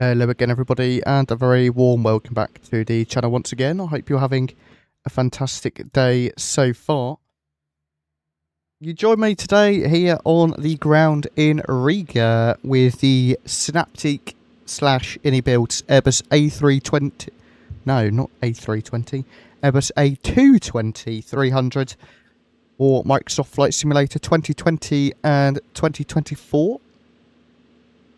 Hello again everybody, and a very warm welcome back to the channel once again. I hope you're having a fantastic day so far. You join me today here on the ground in Riga with the Synaptic /𝗏𝗏𝐵𝐵𝗀𝐻 Airbus A320, no not A320, Airbus A220-300 or Microsoft Flight Simulator 2020 and 2024.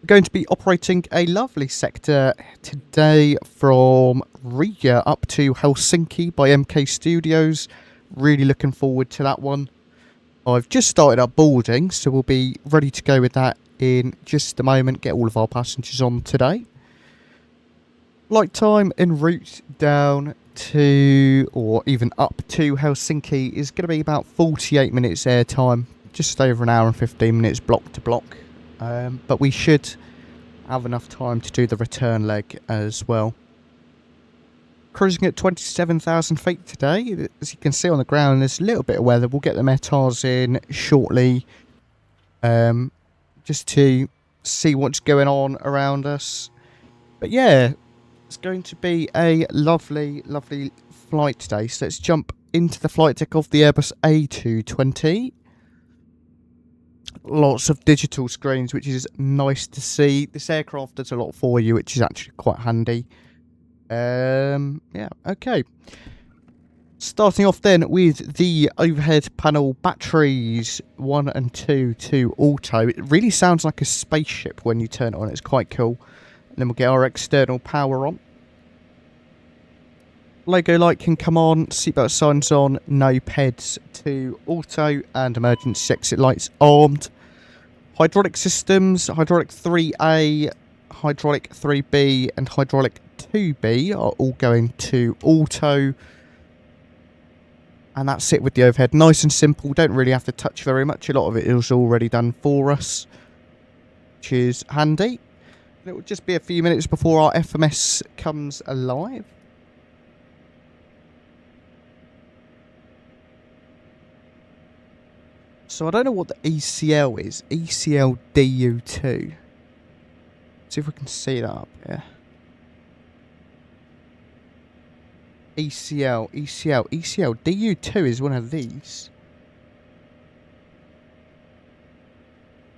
Going to be operating a lovely sector today from Riga up to Helsinki by MK Studios. Really looking forward to that one. I've just started up boarding, so we'll be ready to go with that in just a moment. Get all of our passengers on today. Flight time en route down to, or even up to Helsinki is going to be about 48 minutes air time. Just over an hour and 15 minutes block to block. But we should have enough time to do the return leg as well. Cruising at 27,000 feet today. As you can see on the ground, there's a little bit of weather. We'll get the METARs in shortly, just to see what's going on around us. But yeah, it's going to be a lovely, lovely flight today. So let's jump into the flight deck of the Airbus A220. Lots of digital screens, which is nice to see. This aircraft does a lot for you, which is actually quite handy. Yeah, okay. Starting off then with the overhead panel batteries 1 and 2 to auto. It really sounds like a spaceship when you turn it on. It's quite cool. And then we'll get our external power on. Logo light can come on, seatbelt signs on, no PEDs to auto, and emergency exit lights armed. Hydraulic systems, hydraulic 3A, hydraulic 3B, and hydraulic 2B are all going to auto. And that's it with the overhead. Nice and simple, don't really have to touch very much. A lot of it is already done for us, which is handy. And it will just be a few minutes before our FMS comes alive. So I don't know what the ECL is. ECL-DU2. See if we can see that up here. ECL-DU2 is one of these.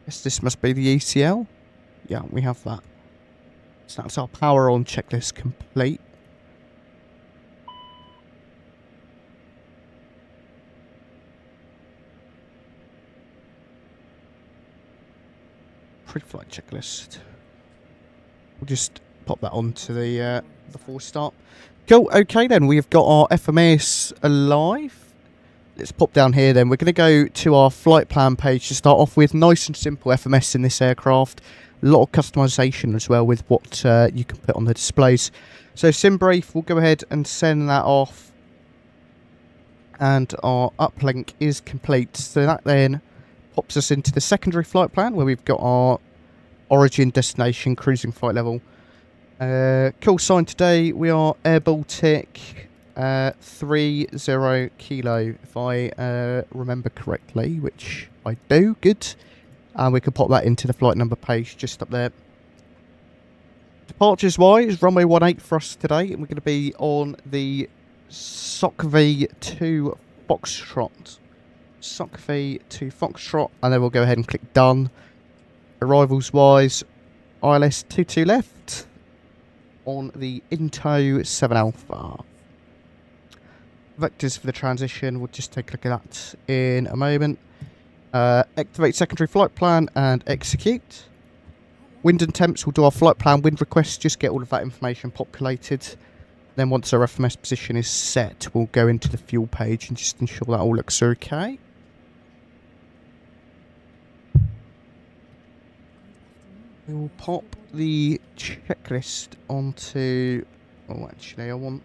Guess this must be the ECL. Yeah, we have that. So that's our power on checklist complete. Pre-flight checklist. We'll just pop that onto the before start. Cool. Okay, then we've got our FMS alive. Let's pop down here. Then we're going to go to our flight plan page to start off with. Nice and simple FMS in this aircraft. A lot of customization as well with what you can put on the displays. So SimBrief, we'll go ahead and send that off, and our uplink is complete. So that then pops us into the secondary flight plan where we've got our origin, destination, cruising flight level. Call sign today, we are AirBaltic 30 kilo, if I remember correctly, which I do. Good. And we can pop that into the flight number page just up there. Departures wise, runway 18 for us today, and we're going to be on the 𝗏𝗏𝗏𝗀 to Foxtrot. 𝗏𝗏𝗏𝗏 to Foxtrot, and then we'll go ahead and click done. Arrivals wise, ILS 22 left on the Into 7α. Vectors for the transition, we'll just take a look at that in a moment. Activate secondary flight plan and execute. Wind and temps, we'll do our flight plan wind request, just get all of that information populated. Then once our FMS position is set, we'll go into the fuel page and just ensure that all looks okay. We will pop the checklist onto... Oh, actually, I want...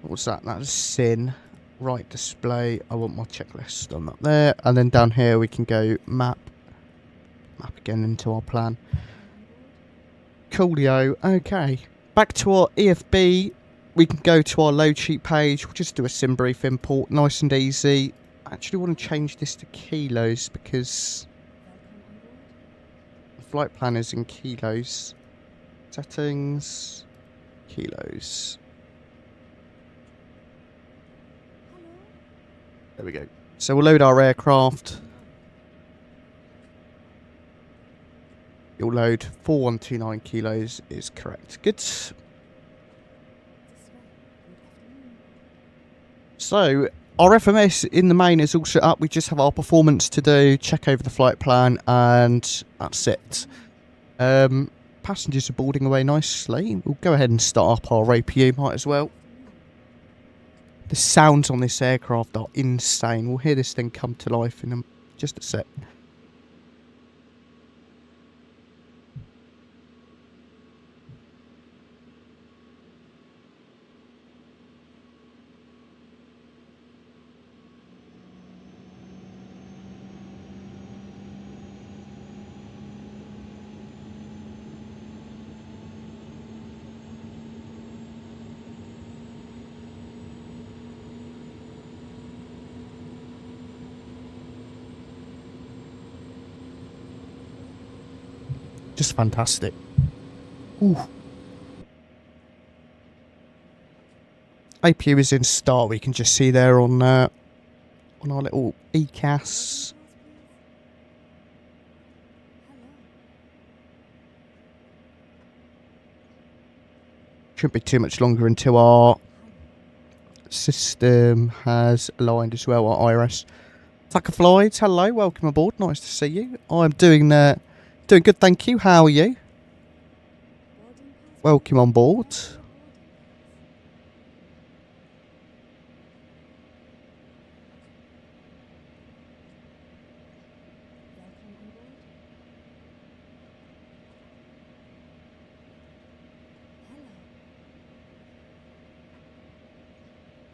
what was that? That was SYN. Right display. I want my checklist on that there. And then down here we can go map. Map again into our plan. Coolio. Okay. Back to our EFB. We can go to our load sheet page. We'll just do a SimBrief import. Nice and easy. I actually want to change this to kilos because flight plan is in kilos. Settings, kilos. There we go. So we'll load our aircraft. You'll load 4129 kilos is correct. Good. So our FMS in the main is all set up. We just have our performance to do, check over the flight plan, and that's it. Passengers are boarding away nicely. We'll go ahead and start up our APU, might as well. The sounds on this aircraft are insane. We'll hear this thing come to life in just a sec. Just fantastic. Ooh. APU is in start. We can just see there on our little ECAS. Shouldn't be too much longer until our system has aligned as well. Our IRS. 𝗂𝗏𝗄𝗏𝗀𝗀, hello, welcome aboard. Nice to see you. I'm doing good, thank you. How are you? Welcome on board.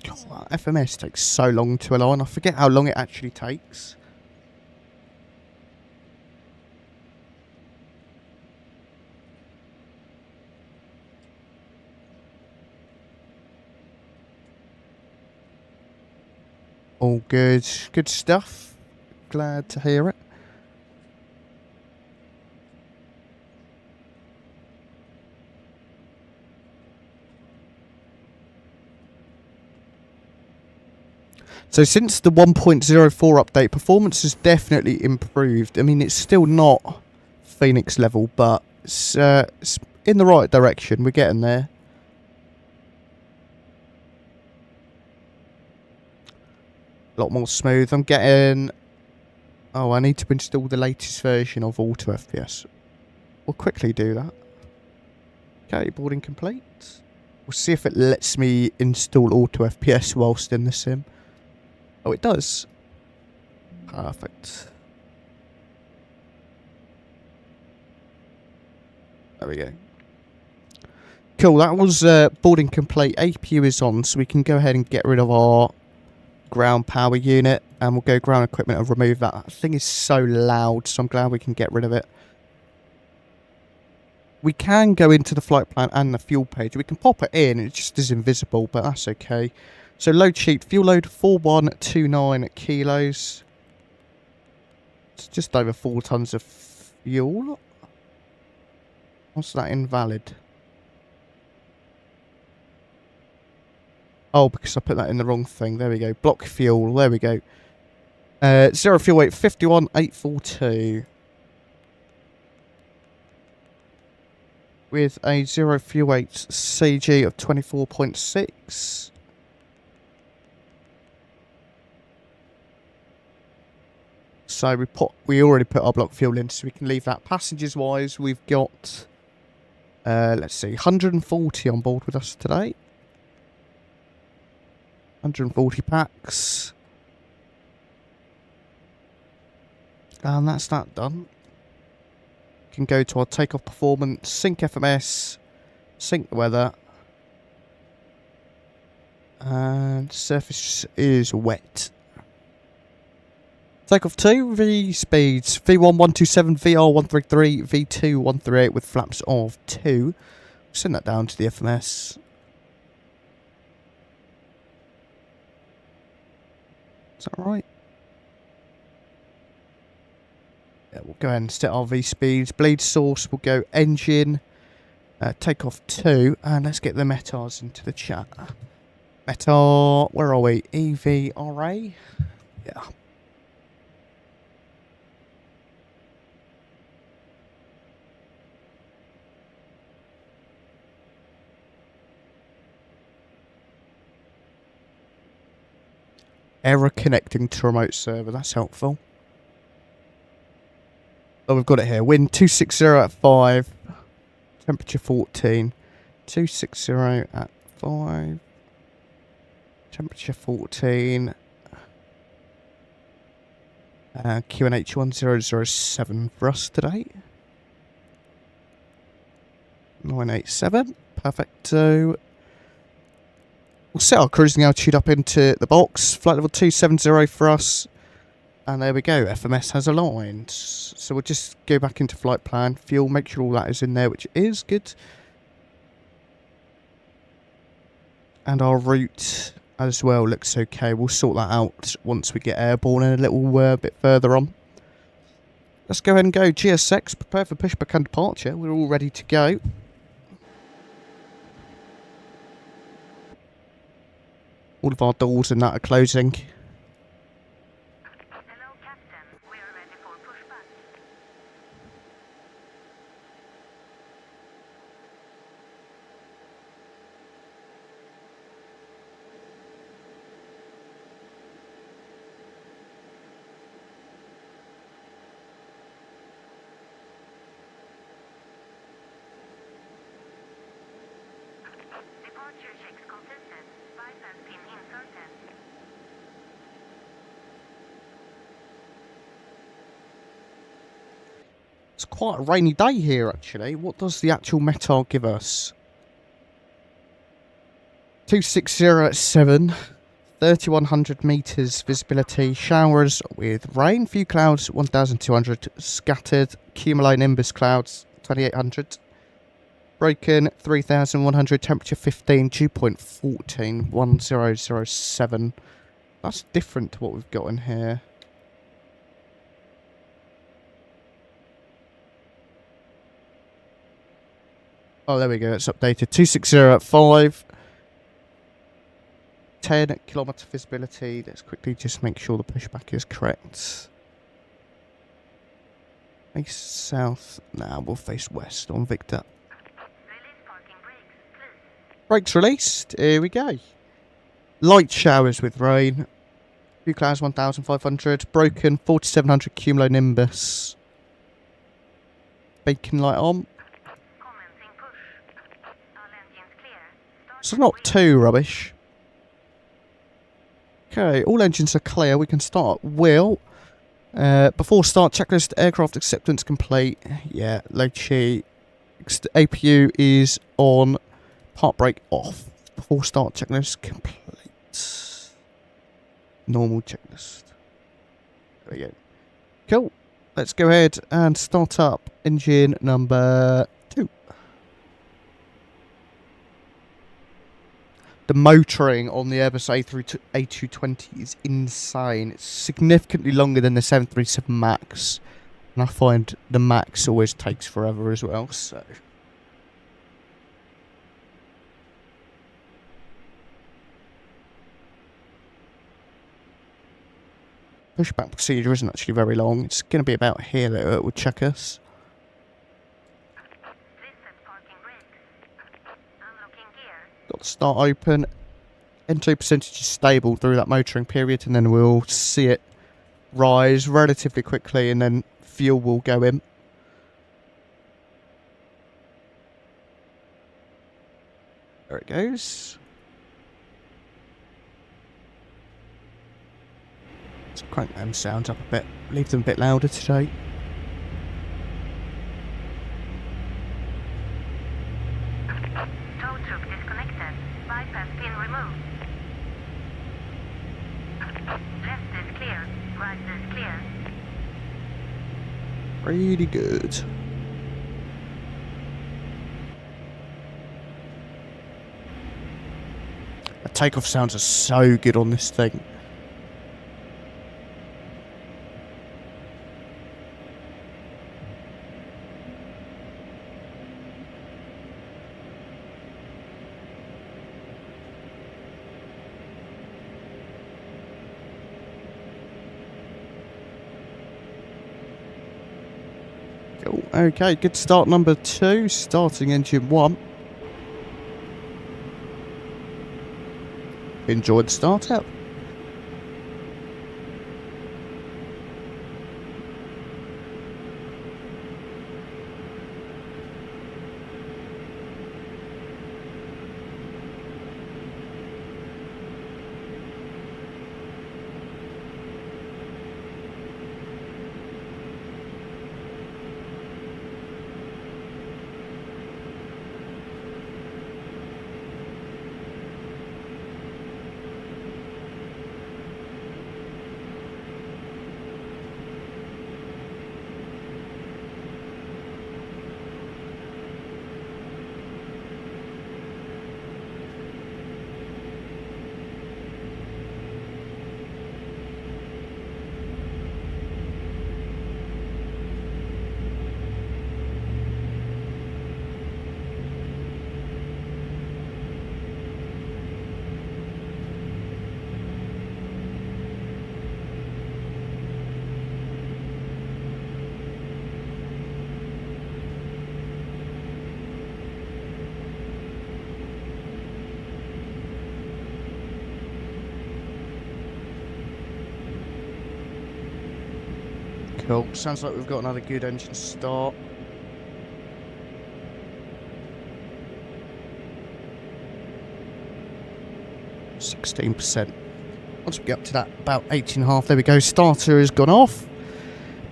God, FMS takes so long to align. I forget how long it actually takes. All good. Good stuff. Glad to hear it. So since the 1.04 update, performance has definitely improved. I mean, it's still not Phoenix level, but it's in the right direction. We're getting there. A lot more smooth. I'm getting... Oh, I need to install the latest version of AutoFPS. We'll quickly do that. Okay, boarding complete. We'll see if it lets me install AutoFPS whilst in the sim. Oh, it does. Perfect. There we go. Cool, that was boarding complete. APU is on, so we can go ahead and get rid of our ground power unit, and we'll go ground equipment and remove that. That thing is so loud, so I'm glad we can get rid of it. We can go into the flight plan and the fuel page. We can pop it in, it just is invisible, but that's okay. So load sheet, fuel load 4129 kilos. It's just over 4 tons of fuel. What's that invalid? Oh, because I put that in the wrong thing. There we go. Block fuel. There we go. Zero fuel weight 51,842. With a zero fuel weight CG of 24.6. So we already put our block fuel in, so we can leave that. Passengers wise, we've got let's see, 140 on board with us today. 140 packs. And that's that done. We can go to our takeoff performance, sync FMS, sync the weather. And surface is wet. Takeoff 2, V speeds, V1 127, VR 133, V2 138 with flaps of 2. Send that down to the FMS. Is that right? Yeah, we'll go ahead and set our V speeds. Bleed source, we'll go engine, takeoff 2, and let's get the metars into the chat. Metar, where are we? EVRA? Yeah. Error connecting to remote server, that's helpful. Oh, we've got it here. Wind 260 at 5. Temperature 14. 260 at 5. Temperature 14. QNH 1007 for us today. 987. Perfect. So we'll set our cruising altitude up into the box. Flight level 270 for us. And there we go, FMS has aligned. So we'll just go back into flight plan, fuel, make sure all that is in there, which is good. And our route as well looks okay. We'll sort that out once we get airborne and a little bit further on. Let's go ahead and go. GSX, prepare for pushback and departure. We're all ready to go. All of our doors and that are closing. It's quite a rainy day here, actually. What does the actual metar give us? 260 at 7, 3,100 metres visibility, showers with rain, few clouds, 1,200 scattered, cumulonimbus clouds, 2,800, broken, 3,100, temperature 15, dew point 14, 1007. That's different to what we've got in here. Oh, there we go, it's updated. 260 at 5. 10 kilometre visibility. Let's quickly just make sure the pushback is correct. Face south. Now we'll face west on Victor. Brakes released. Here we go. Light showers with rain. Few clouds 1,500. Broken 4,700 cumulonimbus. Beacon light on. So not too rubbish. Okay, all engines are clear. We can start wheel. Before start, checklist, aircraft acceptance complete. Yeah, 𝗏𝗂𝐴 APU is on. Part brake off. Before start, checklist complete. Normal checklist. There we go. Cool. Let's go ahead and start up engine number 2. The motoring on the Airbus A220 is insane. It's significantly longer than the 737 MAX. And I find the MAX always takes forever as well, so... Pushback procedure isn't actually very long. It's going to be about here that it will check us. Got the start open. Entry percentage is stable through that motoring period, and then we'll see it rise relatively quickly, and then fuel will go in. There it goes. Let's crank them sounds up a bit. Leave them a bit louder today. Tow truck disconnected. Bypass pin removed. Left is clear. Right is clear. Pretty good. The takeoff sounds are so good on this thing. Cool. Okay, good start number 2. Starting engine 1. Enjoyed the start out. Cool. Sounds like we've got another good engine start. %. Once we get up to that, about 18.5, there we go. Starter has gone off.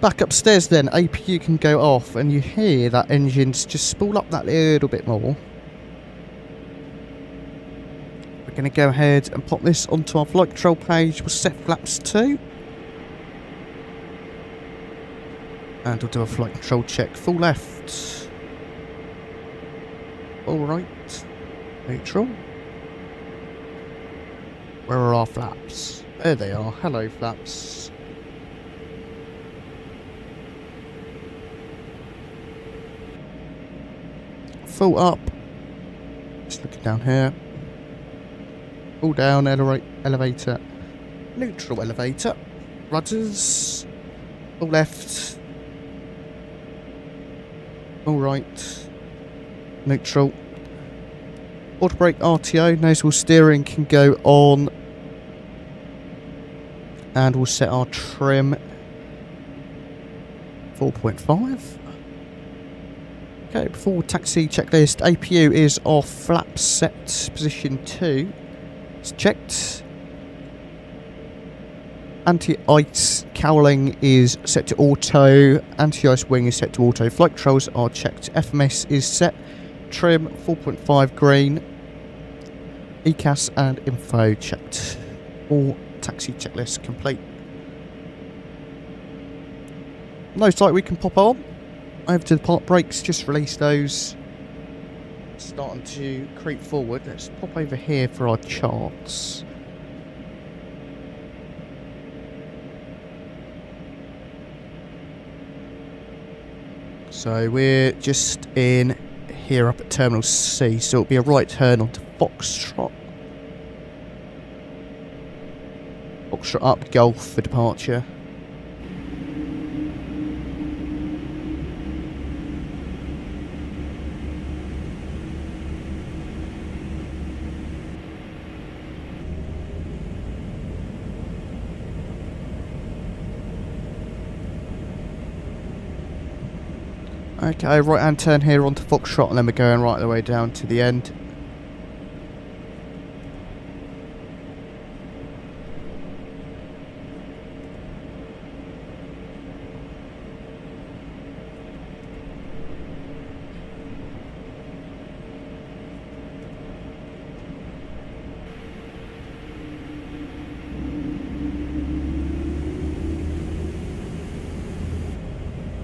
Back upstairs then, APU can go off, and you hear that engine's just spool up that little bit more. We're going to go ahead and pop this onto our flight control page. We'll set flaps 2. And we'll do a flight control check. Full left. All right. Neutral. Where are our flaps? There they are. Hello, flaps. Full up. Just looking down here. Full down, elevator. Neutral elevator. Rudders. Full left. All right. Neutral. Auto brake RTO. Nozzle steering can go on. And we'll set our trim 4.5. Okay, before taxi checklist, APU is off, flaps set, position 2. It's checked. Anti-ice cowling is set to auto. Anti-ice wing is set to auto. Flight controls are checked. FMS is set. Trim 4.5 green. ECAS and info checked. All taxi checklist complete. Most likely we can pop on. Over to the park brakes, just release those. Starting to creep forward. Let's pop over here for our charts. So we're just in here up at Terminal C, so it'll be a right turn onto Foxtrot. Foxtrot up, Golf for departure. Okay, right hand turn here onto Foxtrot, and then we're going right the way down to the end.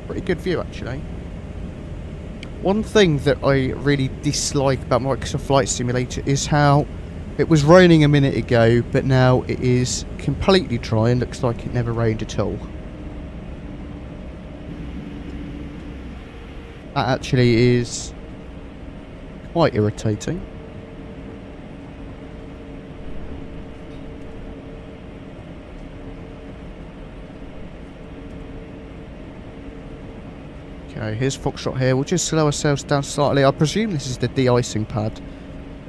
Pretty good view actually. One thing that I really dislike about Microsoft Flight Simulator is how it was raining a minute ago, but now it is completely dry and looks like it never rained at all. That actually is quite irritating. Okay, here's Foxtrot here. We'll just slow ourselves down slightly. I presume this is the de-icing pad,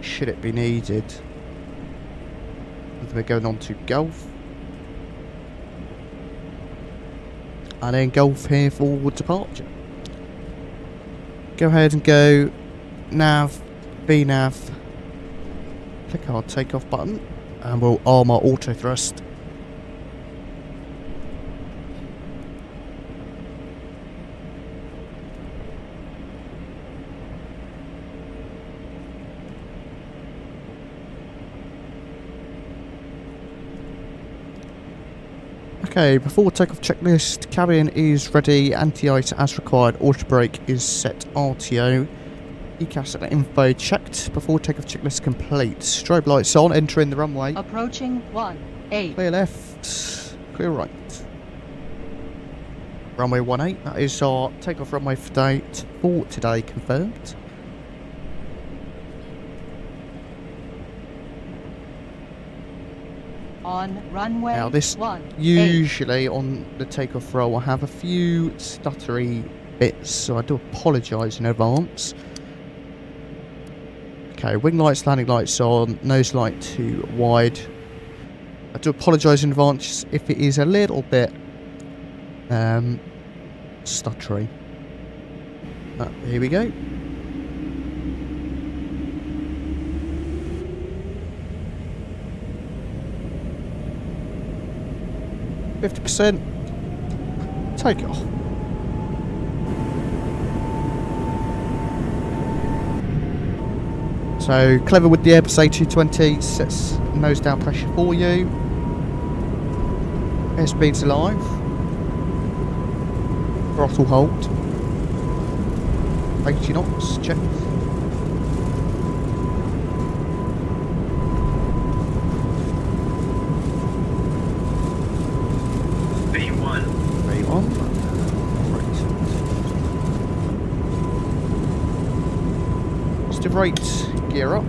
should it be needed. We're going on to Golf. And then Golf here for departure. Go ahead and go nav, VNav, click our takeoff button, and we'll arm our auto thrust. Okay, before takeoff checklist, cabin is ready, anti-ice as required, auto brake is set, RTO, ECAS info checked, before takeoff checklist complete, strobe lights on, entering the runway. Approaching 18. Clear left, clear right. Runway 18, that is our takeoff runway for today confirmed. On runway Now this usually on the takeoff roll will have a few stuttery bits, so I do apologise in advance. Okay, wing lights, landing lights on, nose light too wide. I do apologise in advance if it is a little bit stuttery. Here we go. %. Take off. So clever with the Airbus A220, sets nose down pressure for you. Airspeed's alive. Throttle hold. 80 knots, check. Right, gear up.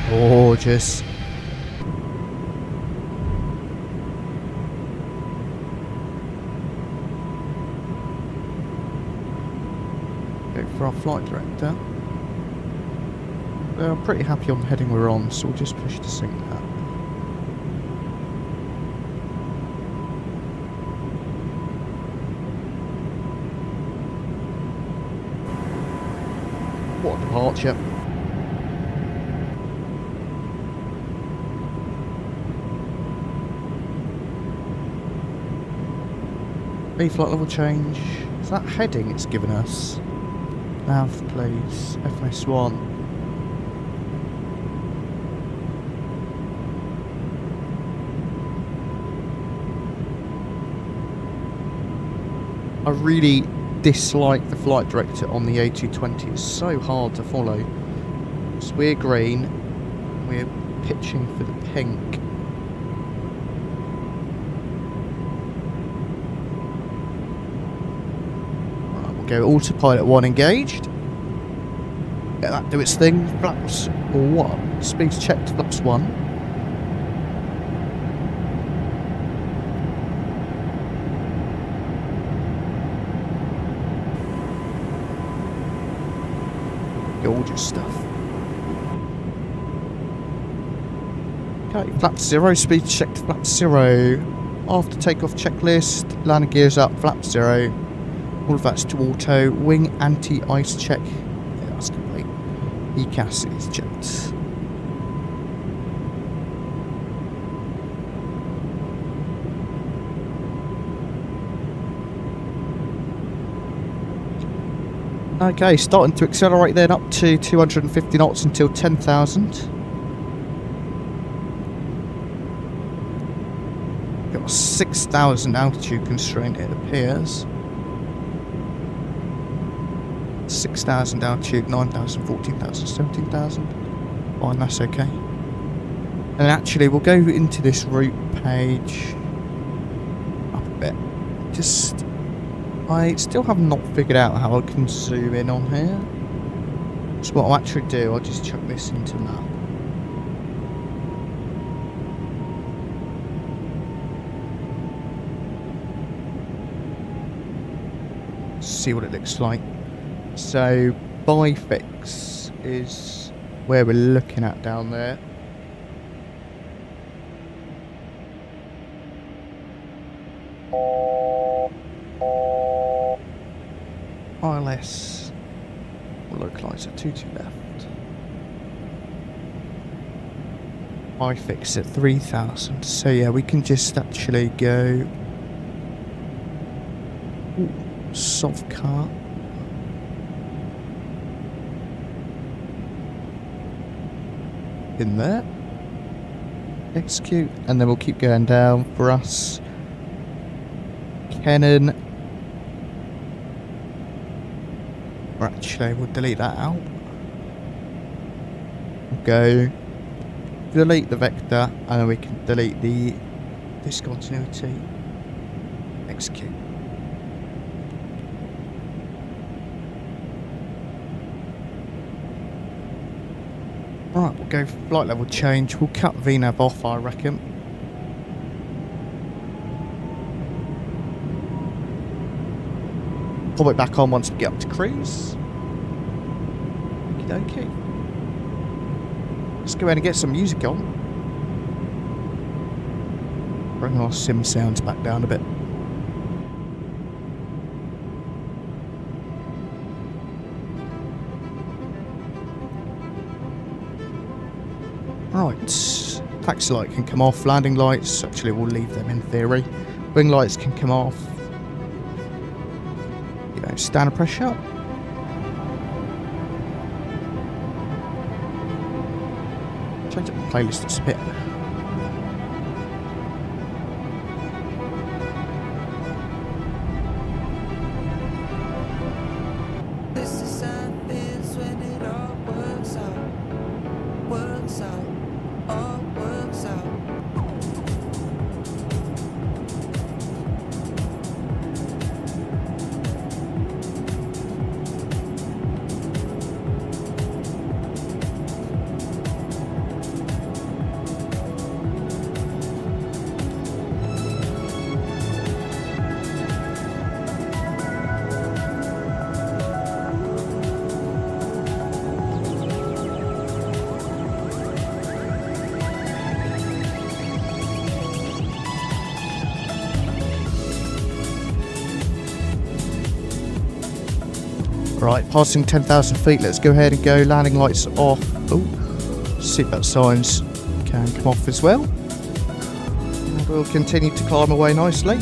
Gorgeous. Go for our flight director. I'm pretty happy on the heading we're on, so we'll just push to sync that. What a departure. B-flight level change. Is that heading it's given us? Nav, please. FS1. I really dislike the flight director on the A220. It's so hard to follow. So we're green, we're pitching for the pink. Right, we'll go autopilot 1 engaged. Let that do its thing. Flaps or what? Speed's checked, flaps 1. Gorgeous stuff. Okay, flap 0, speed checked, flap 0. After takeoff checklist, landing gears up, flap 0. All of that's to auto. Wing anti-ice check. Yeah, that's complete. ECAS is checked. Okay, starting to accelerate then up to 250 knots until 10,000. Got a 6,000 altitude constraint, it appears. 6,000 altitude, 9,000, 14,000, 17,000. Fine, that's okay. And actually, we'll go into this route page up a bit. I still have not figured out how I can zoom in on here. So what I'll actually do, I'll just chuck this into map. see what it looks like. So Bifix is where we're looking at down there. ILS localizer 22 left. Bifix at 3000. So yeah, we can just actually go soft car. In there. Execute, and then we'll keep going down for us. Canon. Or actually, we'll delete that out. We'll go delete the vector, and then we can delete the discontinuity. Execute. Right, we'll go flight level change. We'll cut VNAV off, I reckon. Pop it back on once we get up to cruise. Okie dokie. Let's go ahead and get some music on. Bring our sim sounds back down a bit. Right, taxi light can come off, landing lights, actually we'll leave them in theory. Wing lights can come off. You know, standard pressure. Change up the playlist a bit. Right, passing 10,000 feet, let's go ahead and go. Landing lights off. Oh, seatbelt signs can come off as well. And we'll continue to climb away nicely.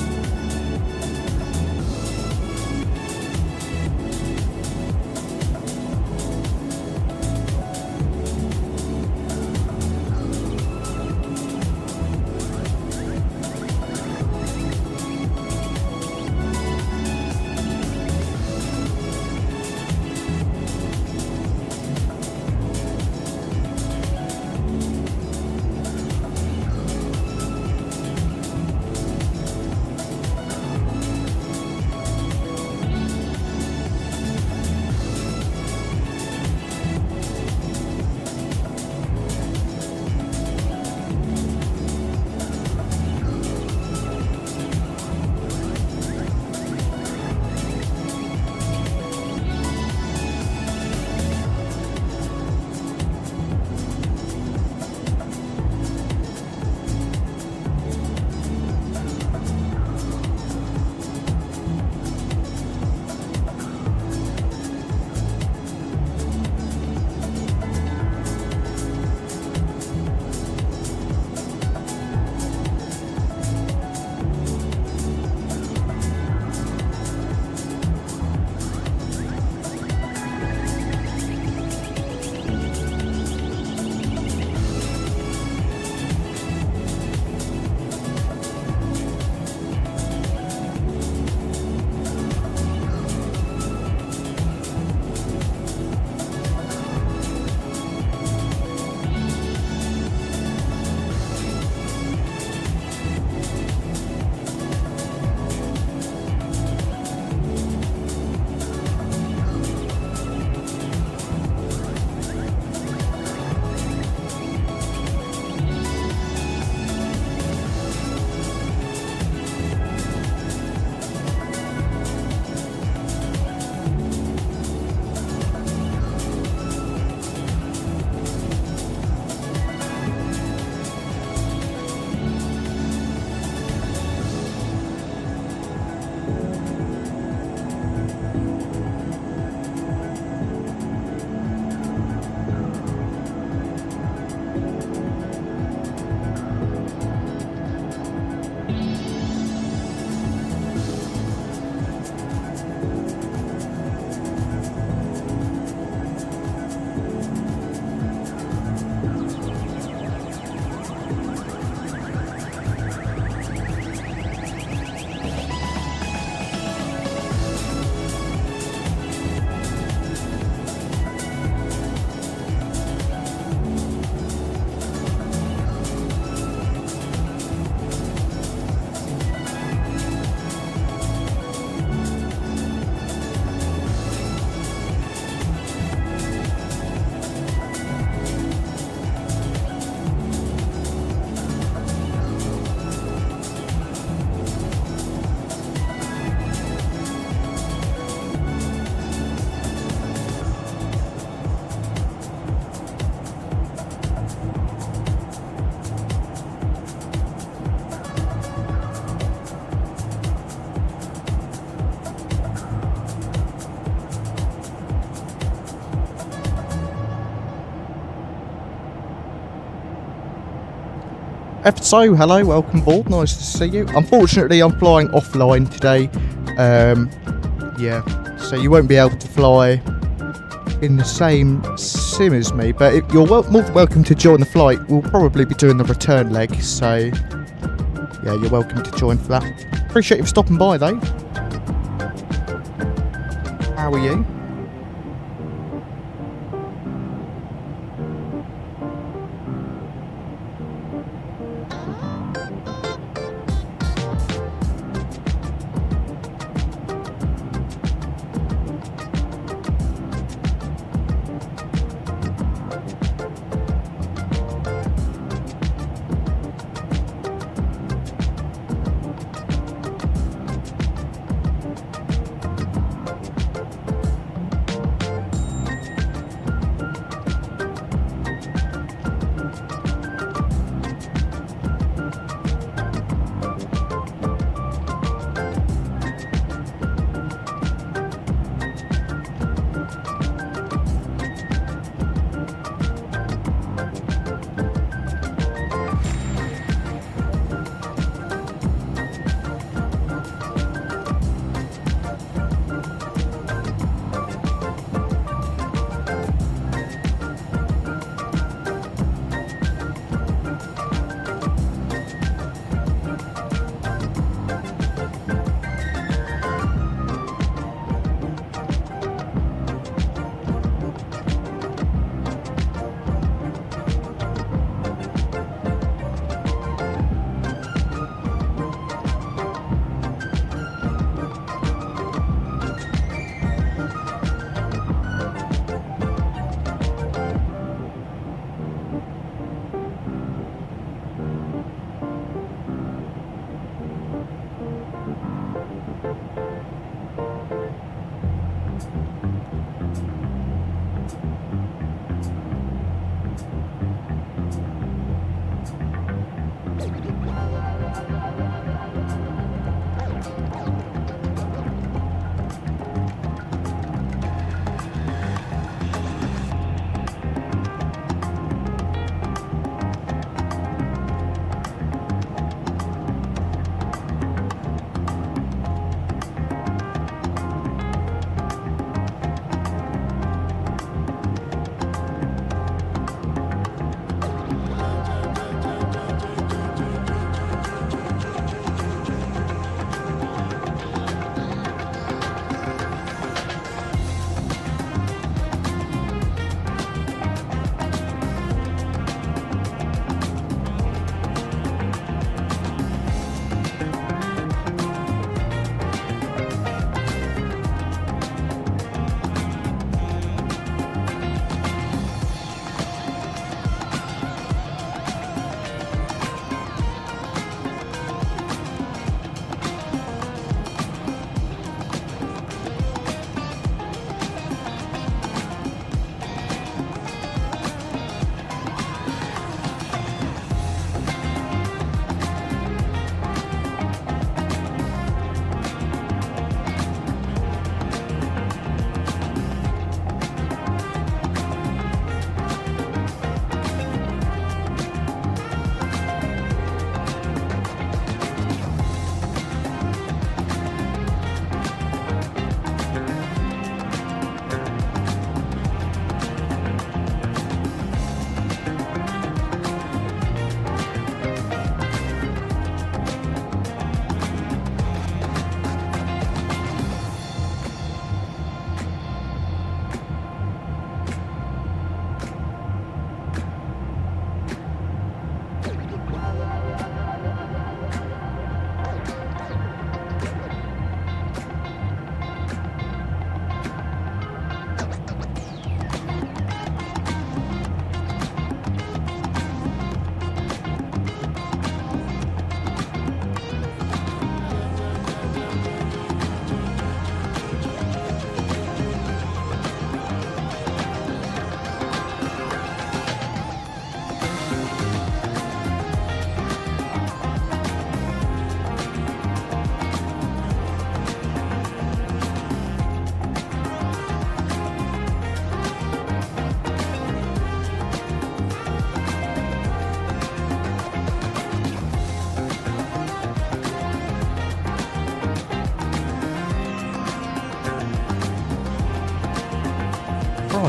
So, hello, welcome aboard. Nice to see you. Unfortunately, I'm flying offline today. Yeah, so you won't be able to fly in the same sim as me, but if you're more than welcome to join the flight. We'll probably be doing the return leg, so yeah, you're welcome to join for that. Appreciate you for stopping by, though. How are you?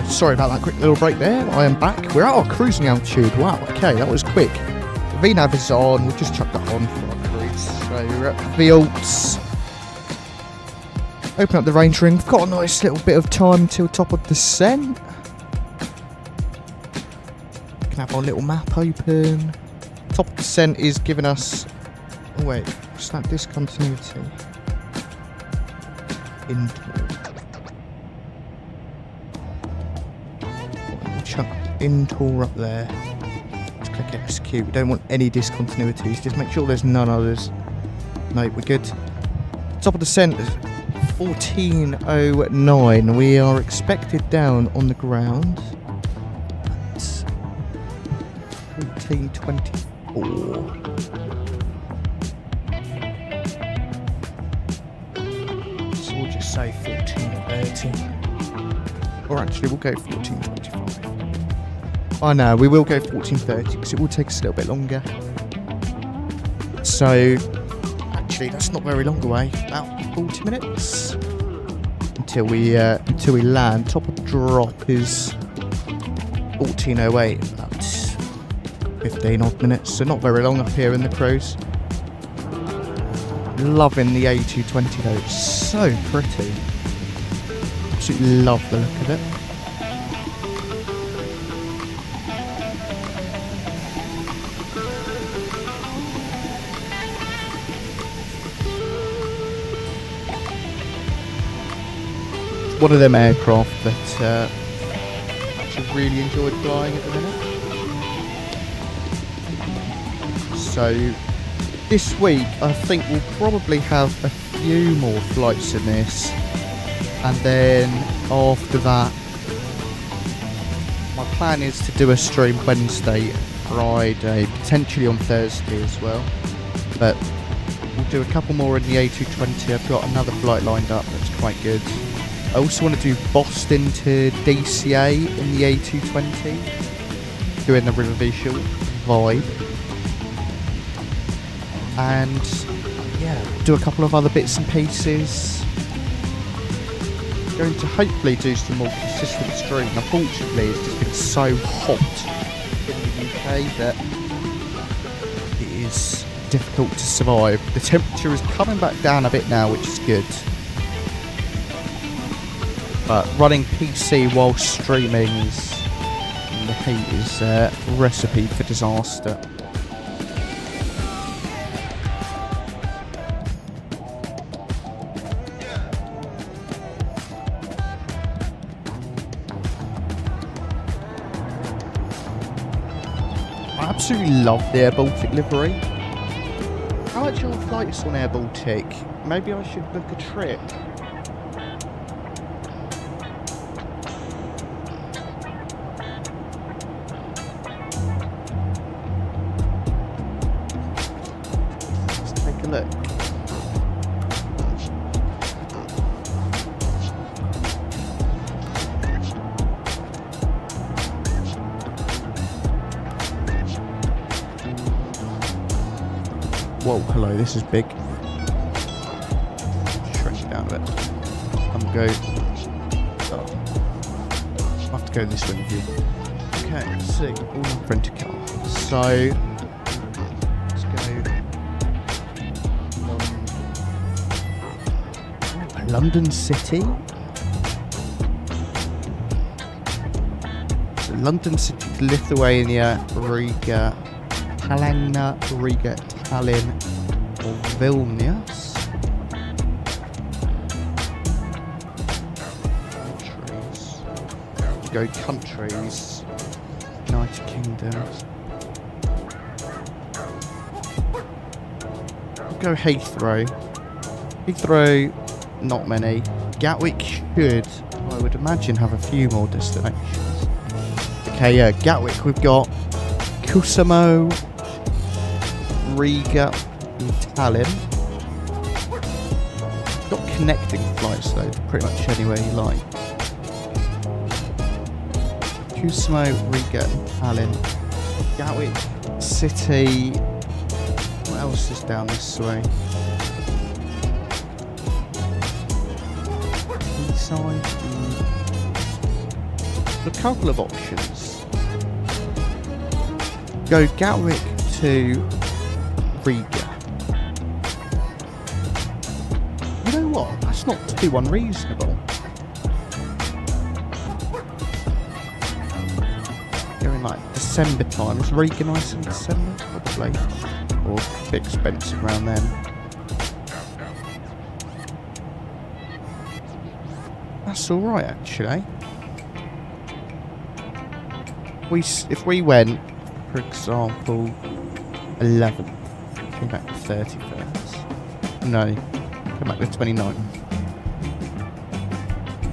Oh, sorry about that quick little break there. I am back. We're at our cruising altitude. Wow, okay, that was quick. The VNAV is on. We'll just chuck that on for our cruise. So we're at the alts. Open up the range ring. We've got a nice little bit of time until top of descent. We can have our little map open. Top of descent is giving us... Oh wait, what's that discontinuity? Chuck intour up there. Let's click execute. We don't want any discontinuities. Just make sure there's none others. No, we're good. Top of descent is 1409. We are expected down on the ground at 1424. So we'll just say 1430. Or actually, we'll go 1425. Oh no, we will go 1430 because it will take us a little bit longer. So, actually, that's not very long away. About 40 minutes until we land. Top of the drop is 1408, about 15 odd minutes. So not very long up here in the cruise. Loving the A220 though. It's so pretty. Absolutely love the look of it. One of them aircraft that actually really enjoyed flying at the minute. So this week I think we'll probably have a few more flights in this, and then after that my plan is to do a stream Wednesday, Friday, potentially on Thursday as well, but we'll do a couple more in the A220. I've got another flight lined up that's quite good. I also want to do Boston to DCA in the A220, doing the 𝗷𝗶𝗶𝗶𝗃, and yeah, do a couple of other bits and pieces. Going to hopefully do some more consistent streaming. Unfortunately, it's just been so hot in the UK that it is difficult to survive. The temperature is coming back down a bit now, which is good. But running PC while streaming in the heat is a recipe for disaster. I absolutely love the AirBaltic livery. How much are flights on AirBaltic? Maybe I should book a trip. Look. Whoa, hello, this is big. Shrink it down a bit. I'm going to go. Oh. I have to go this way with you. Okay, let's see. All rent a car. So. London City. So London City, Lithuania, Riga, Tallinn, Riga, Tallinn, or Vilnius. Countries. Go countries. United Kingdom. We'll go Heathrow. Heathrow. Not many. Gatwick should, I would imagine, have a few more destinations. Okay, yeah, Gatwick, we've got 𝗂𝐡𝐚𝐧𝐧𝐞𝐥, Riga, and Tallinn. We've got connecting flights though, pretty much anywhere you like. 𝗂𝐡𝐚𝐧𝐴, Riga, and Tallinn. Gatwick City. What else is down this way? Side. a couple of options. Go Gatwick to Riga. You know what? That's not too unreasonable. During like December time. Is Riga nice in December? Probably. Or a bit expensive around then. That's alright actually. If we went, for example, 11th, came back the 31st. No, came back the 29th.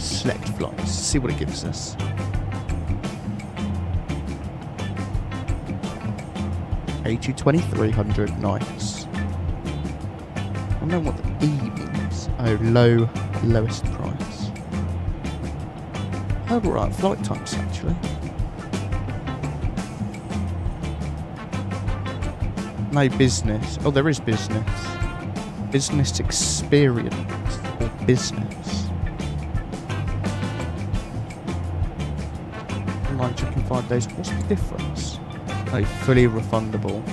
Select flights, see what it gives us. A220 300, nice. I don't know what the E means. Oh, lowest price. Oh, right, flight times actually. No business. Oh, there is business. Business experience or business. Online check in 5 days. What's the difference? Oh, fully refundable.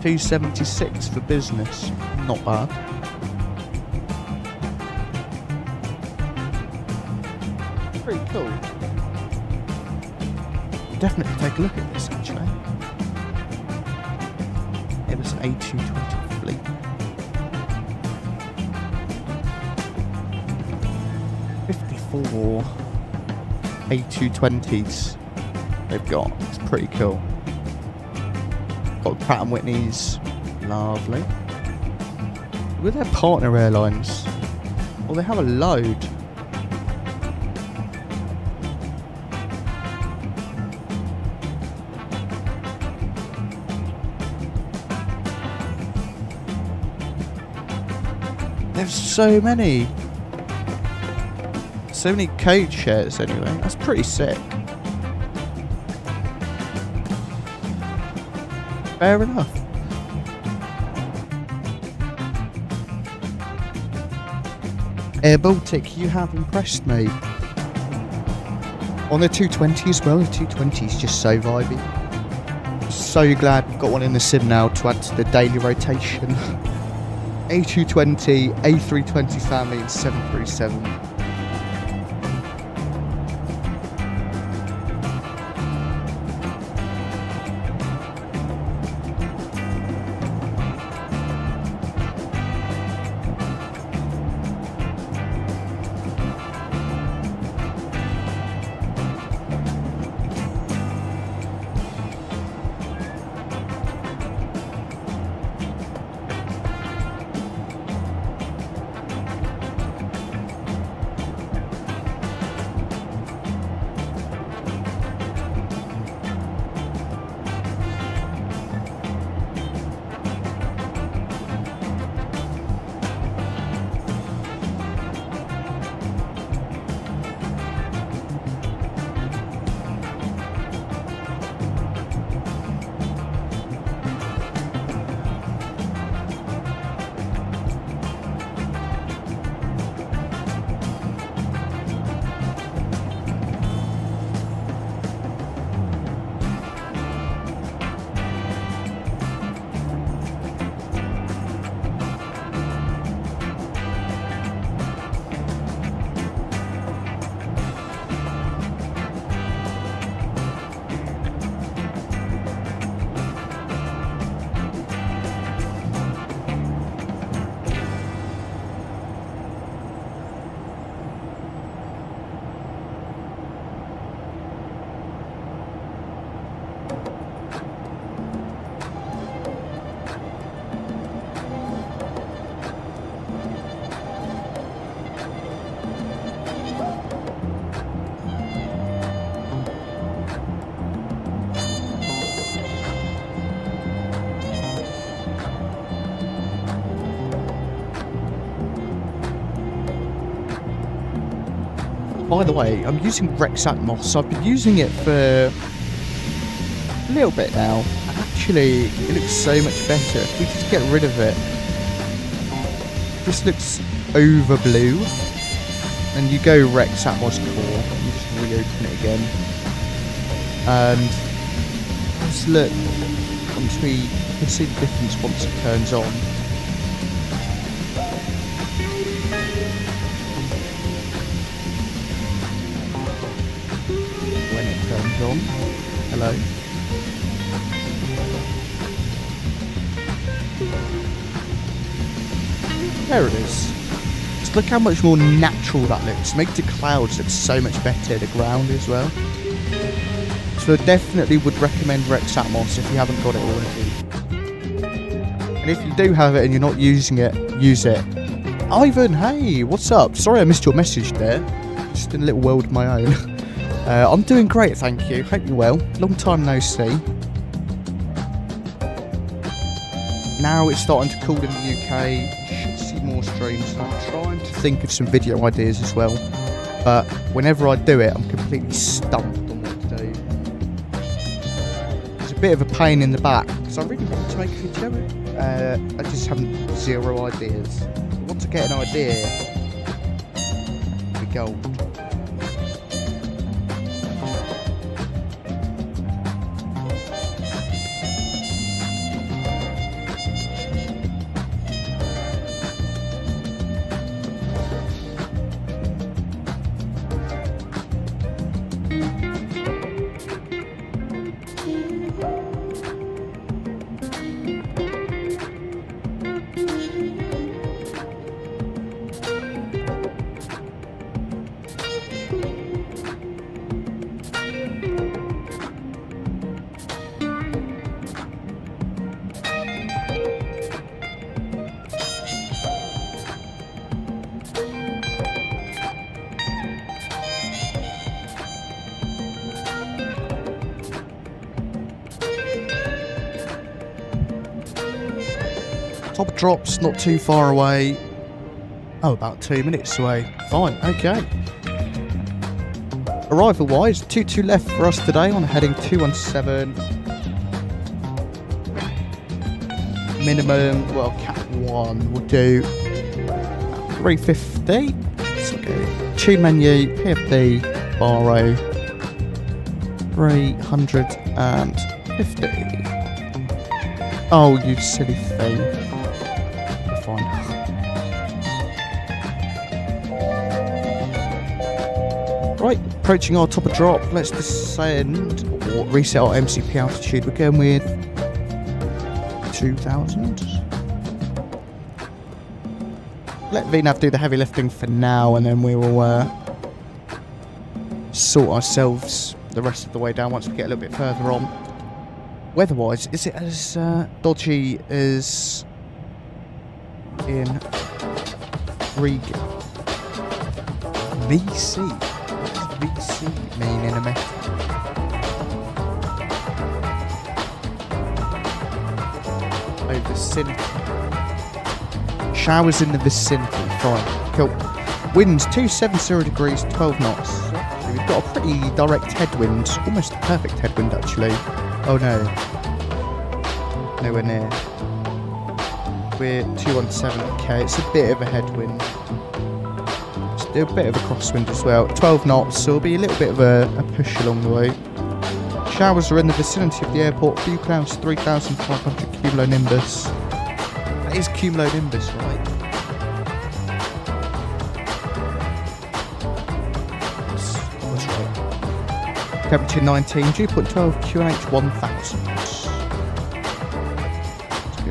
276 for business. Not bad. Pretty cool. Definitely take a look at this actually. It was an A220 fleet. '54 A220s they've got. It's pretty cool. Got Pratt & Whitney's. Lovely. With their partner airlines. Well, they have a load. There's so many. So many code shares anyway. That's pretty sick. Fair enough. AirBaltic, you have impressed me. On the 220 as well. The 220 is just so vibey. So glad we've got one in the sim now to add to the daily rotation. A220, A320 family and 737. By the way, I'm using Rex Atmos. I've been using it for a little bit now. And actually, it looks so much better. If we just get rid of it. This looks over blue. and you go 𝗏𝗏𝗃 core, you just reopen it again, and just look, once you can see the difference once it turns on. When it turns on, hello. There it is. Just look how much more natural that looks. It makes the clouds look so much better, the ground as well. So I definitely would recommend 𝗏𝗏𝗃 if you haven't got it already. And if you do have it and you're not using it, use it. Ivan, hey, what's up? Sorry I missed your message there. Just in a little world of my own. I'm doing great, thank you. Hope you're well. Long time no see. Now it's starting to cool in the UK. You should see more streams. I'm trying to think of some video ideas as well. But whenever I do it, I'm completely stumped on what to do. It's a bit of a pain in the back because I really want to make a video. I just haven't zero ideas. Once I get an idea, we go. Top drop's not too far away. Oh, about 2 minutes away. Fine, okay. Arrival wise, 2-2 left for us today on heading 217. Minimum, well, cap 1 will do 350. So go tune menu, PFD, borrow 350. Oh, you silly thing. Fine. Right, approaching our top of drop. Let's descend or reset our MCP altitude. We're going with 2,000. Let VNAV do the heavy lifting for now, and then we will sort ourselves the rest of the way down once we get a little bit further on. Weather-wise, is it as dodgy as in Riga? 𝗏𝗏𝗃. What does 𝗏𝗏𝗃 mean in a method? Oh, vicinity. Showers in the vicinity. Fine. Cool. Winds 270 degrees, 12 knots. So we've got a pretty direct headwind. Almost a perfect headwind, actually. Oh no. Nowhere near. We're 217, okay, it's a bit of a headwind. Still a bit of a crosswind as well. 12 knots, so it'll be a little bit of a push along the way. Showers are in the vicinity of the airport. Few clouds, 3,500 cumulonimbus. That is cumulonimbus, right? That's right. Temperature 19, dew point 12, QNH 1000.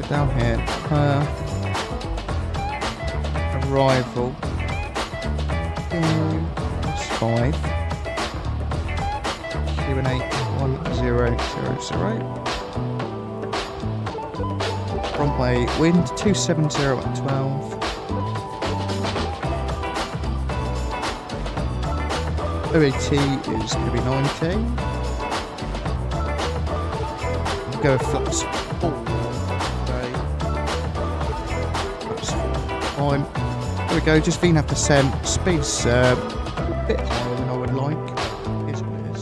Down here, arrival, that's 5, QNH 1000, runway, wind 270 at 12, OAT is going to be 19, we'll go with flaps 4. There we go, just VNAV descent. Speed's a bit higher than I would like. Here's what it is.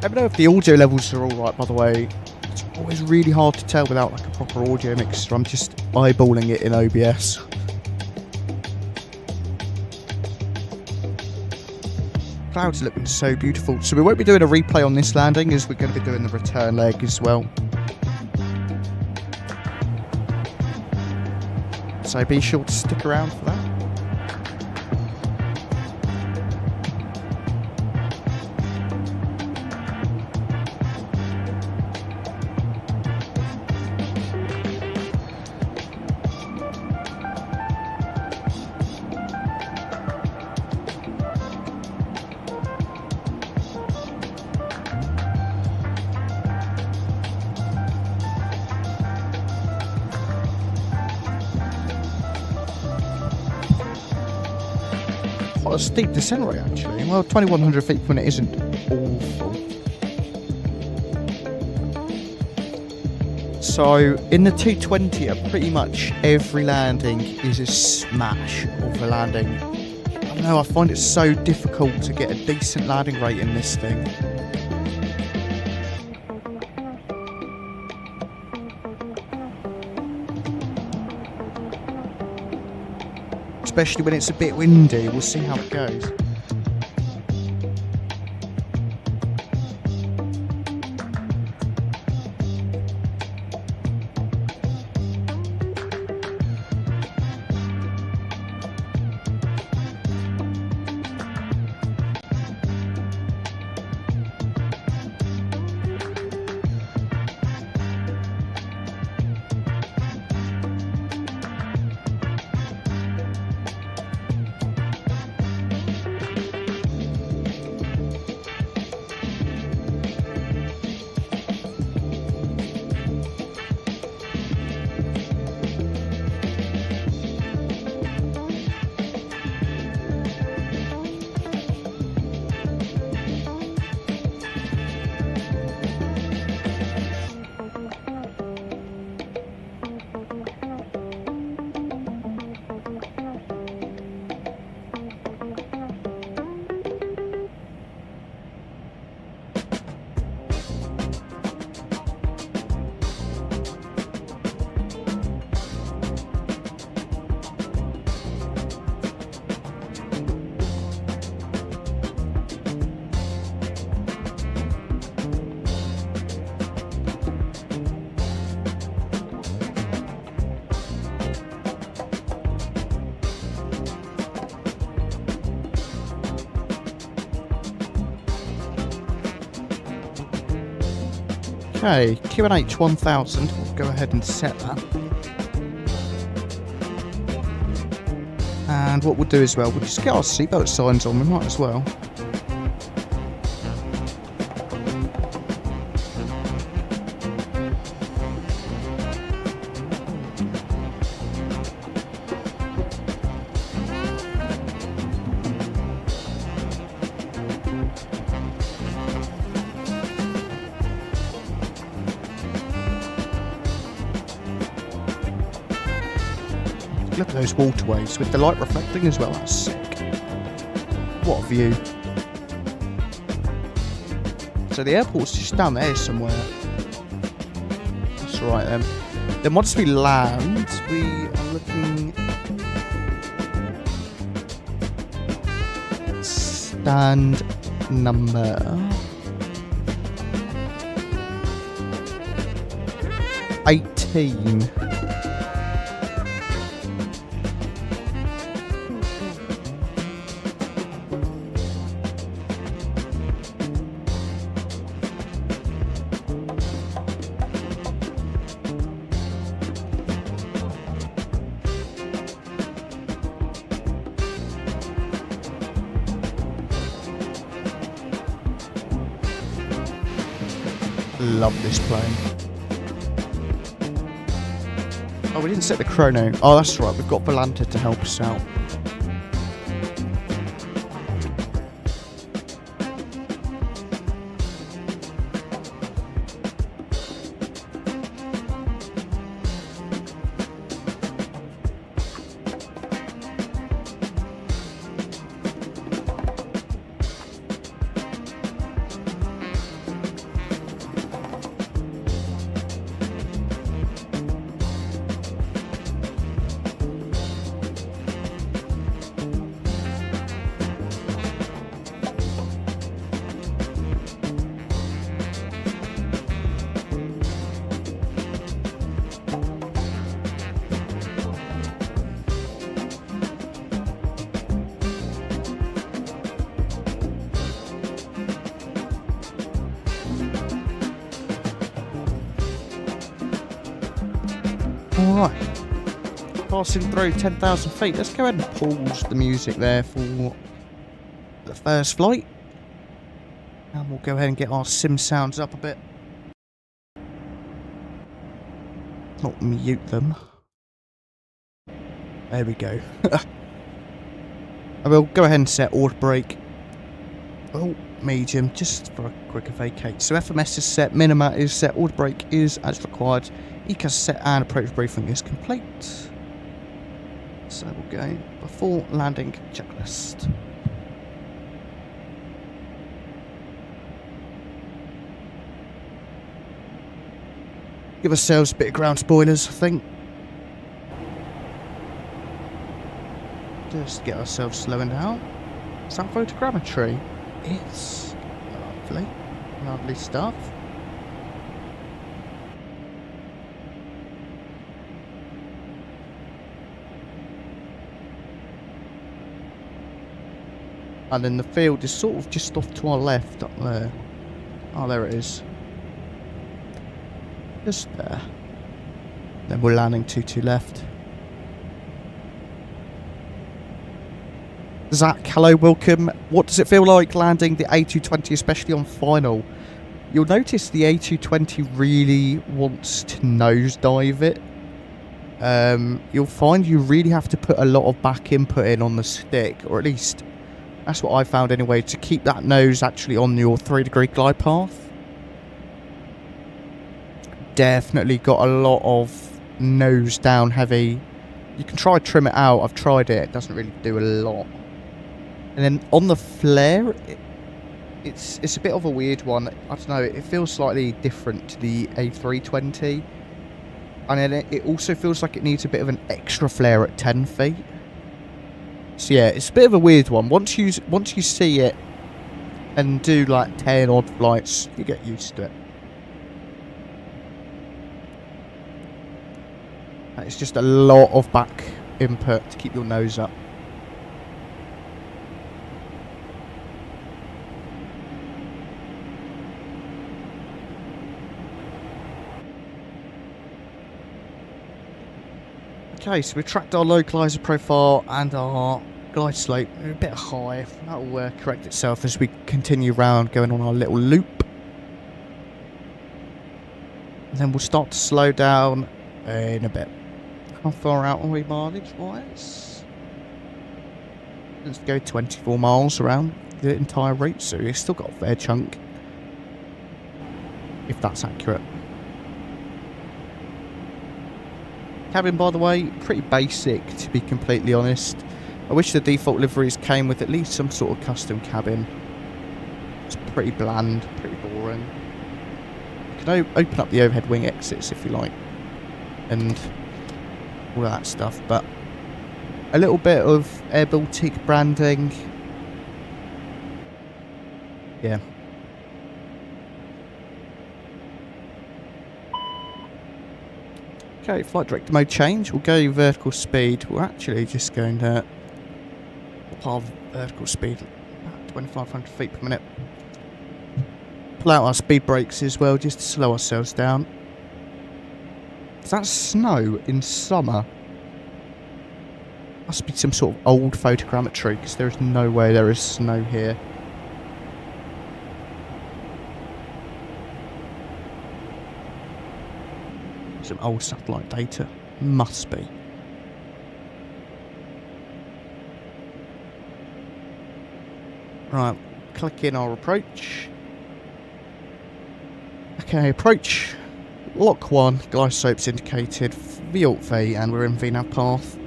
Let me know if the audio levels are alright, by the way. It's always really hard to tell without like a proper audio mixer. I'm just eyeballing it in OBS. Clouds are looking so beautiful. So we won't be doing a replay on this landing, as we're going to be doing the return leg as well. So be sure to stick around for that. Quite a steep descent rate actually. Well, 2100 feet when it isn't awful. So in the 220, pretty much every landing is a smash of a landing. I don't know, I find it so difficult to get a decent landing rate in this thing. Especially when it's a bit windy. We'll see how it goes. Okay, QNH 1000, we'll go ahead and set that. And what we'll do as well, we'll just get our seatbelt signs on, we might as well. Look at those waterways with the light reflecting as well, that's sick. What a view. So the airport's just down there somewhere. That's right then. Then once we land, we are looking at stand number 18. Love this plane. Oh, we didn't set the chrono. Oh, that's right. We've got Volanta to help us out. Alright. Passing through 10,000 feet. Let's go ahead and pause the music there for the first flight. And we'll go ahead and get our sim sounds up a bit. Not mute them. There we go. I will go ahead and set auto brake. Oh, medium, just for a quicker vacate. So FMS is set, minima is set, auto brake is as required, ECAS set, and approach briefing is complete. So we'll go before landing checklist. Give ourselves a bit of ground spoilers, I think. Just get ourselves slowing down. Some photogrammetry. It's lovely. Lovely stuff. And then the field is sort of just off to our left up there. Oh, there it is. Just there. Then we're landing 2-2 left. Zach, hello, welcome. What does it feel like landing the A220, especially on final? You'll notice the A220 really wants to nosedive it. You'll find you really have to put a lot of back input in on the stick, or at least that's what I found anyway, to keep that nose actually on your 3-degree glide path. Definitely got a lot of nose down heavy. You can try to trim it out. I've tried it. It doesn't really do a lot. And then on the flare, it's a bit of a weird one. I don't know. It feels slightly different to the A320. And then it also feels like it needs a bit of an extra flare at 10 feet. So yeah, it's a bit of a weird one. Once you see it and do like 10 odd flights, you get used to it. It's just a lot of back input to keep your nose up. Okay, so we've tracked our localizer profile and our glide slope. They're a bit high. That will correct itself as we continue round, going on our little loop. And then we'll start to slow down in a bit. How far out are we mileage-wise? Let's go 24 miles around the entire route, so we've still got a fair chunk. If that's accurate. Cabin, by the way, pretty basic, to be completely honest. I wish the default liveries came with at least some sort of custom cabin. It's pretty bland, pretty boring. You can open up the overhead wing exits if you like. And all of that stuff, but a little bit of AirBaltic branding. Yeah. Okay, flight director mode change. We'll go vertical speed. We're actually just going to halve vertical speed at 2,500 feet per minute. Pull out our speed brakes as well, just to slow ourselves down. Is that snow in summer? Must be some sort of old photogrammetry, because there is no way there is snow here. Some old satellite data. Must be. Right, click in our approach. Okay, approach. Lock 1, glide slope's indicated, 𝗲𝗏𝗆, and we're in VNAV path.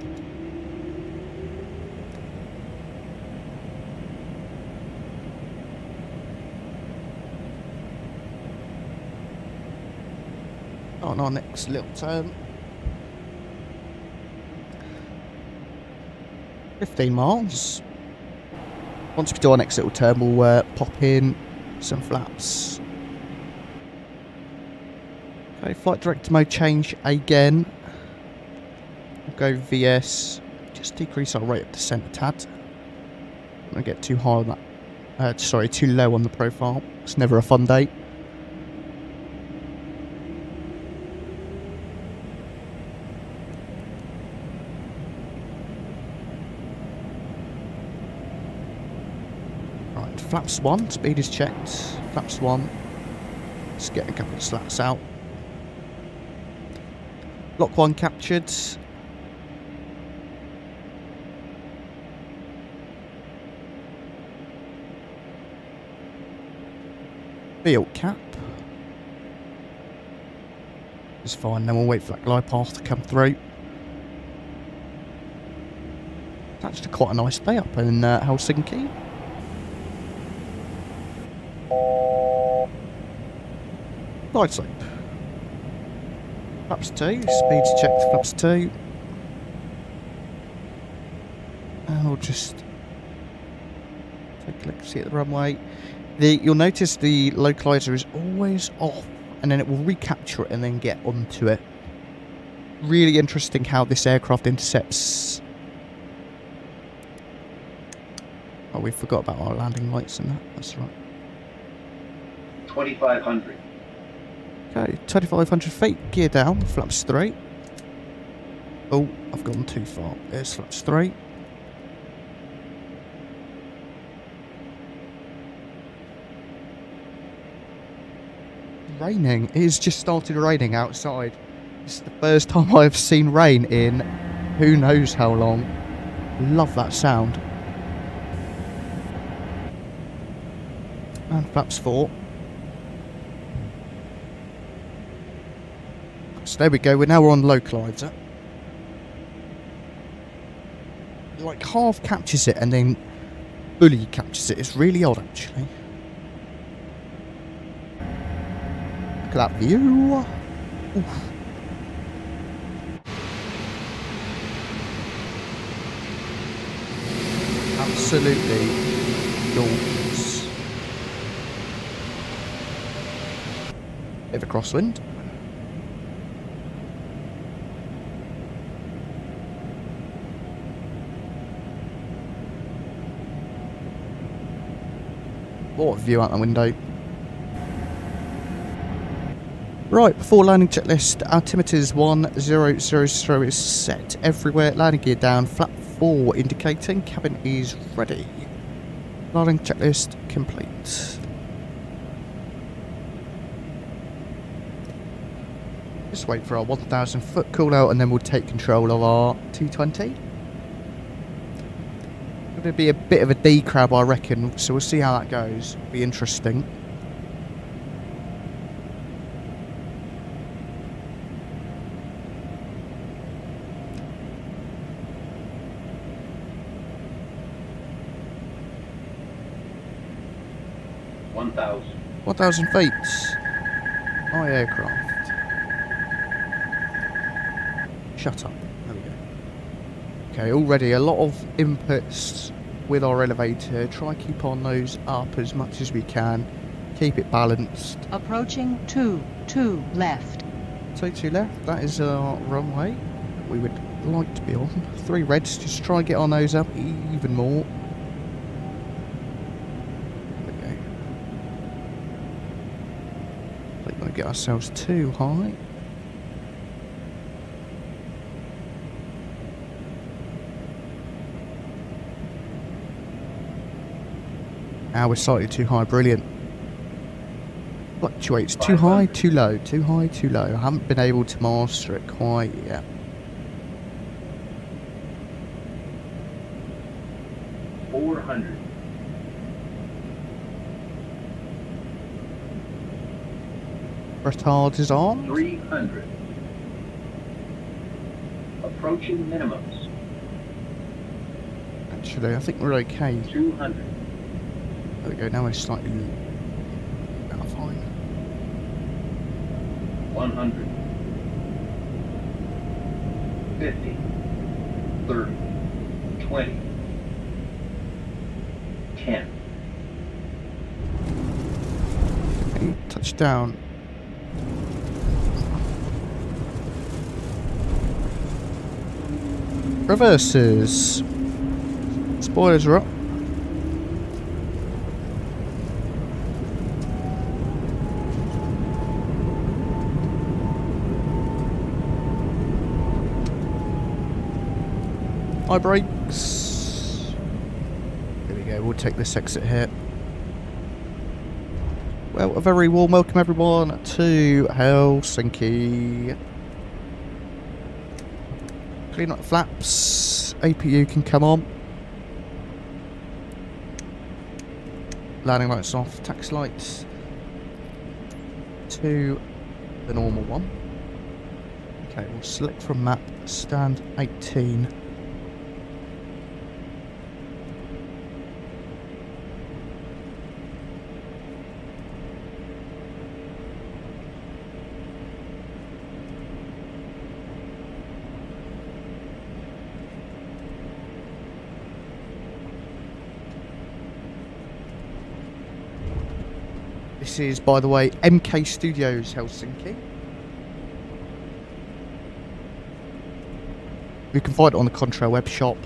On our next little turn. 15 miles. Once we do our next little turn, we'll pop in some flaps. Okay, flight director mode change again. We'll go VS. Just decrease our rate of descent a tad. I'm going to get too high on that. Too low on the profile. It's never a fun day. flaps 1, speed is checked. Flaps 1. Let's get a couple of slats out. Lock 1 captured. Field cap. It's fine, then we'll wait for that glide path to come through. It's actually quite a nice day up in Helsinki. Glide slope. Flaps 2, speed's checked, flaps 2. And we'll just take a look, see at the runway. You'll notice the localizer is always off, and then it will recapture it and then get onto it. Really interesting how this aircraft intercepts. Oh, we forgot about our landing lights and that. That's right. 2,500. Okay, 2,500 feet. Gear down. Flaps 3. Oh, I've gone too far. There's flaps 3. Raining. It has just started raining outside. It's the first time I've seen rain in who knows how long. Love that sound. And flaps 4. So there we go. We're on localizer. Like half captures it and then fully captures it. It's really odd actually. Look at that view. Oof. Absolutely gorgeous. Bit of a crosswind. What a view out the window. Right, before landing checklist, altimeters 1000 is set everywhere. Landing gear down, flap 4 indicating cabin is ready. Landing checklist complete. Just wait for our 1,000 foot cool out and then we'll take control of our 220. Going to be a bit of a D-crab, I reckon, so we'll see how that goes. Be interesting. $1,000. 1,000 feet. My aircraft. Shut up. There we go. Okay, already a lot of inputs with our elevator. Try keep our nose up as much as we can. Keep it balanced. Approaching 2 left. So 2 left. That is our runway. We would like to be on. 3 reds. Just try and get our nose up even more. Don't want to get ourselves too high. We're slightly too high, brilliant. Fluctuates, too high, too low, too high, too low. I haven't been able to master it quite yet. $400. Retard is on. 300. Approaching minimums. Actually, I think we're okay. 200. There we go, now we're slightly fine. 100. 50. 30. 20. 10. Okay, touchdown. Reverses. Spoilers are up. High brakes. There we go, we'll take this exit here. Well, a very warm welcome everyone to Helsinki. Clean up the flaps, APU can come on. Landing lights off, taxi lights to the normal one. Okay, we'll select from map, stand 18. This is, by the way, MK Studios Helsinki. You can find it on the Contrail web shop.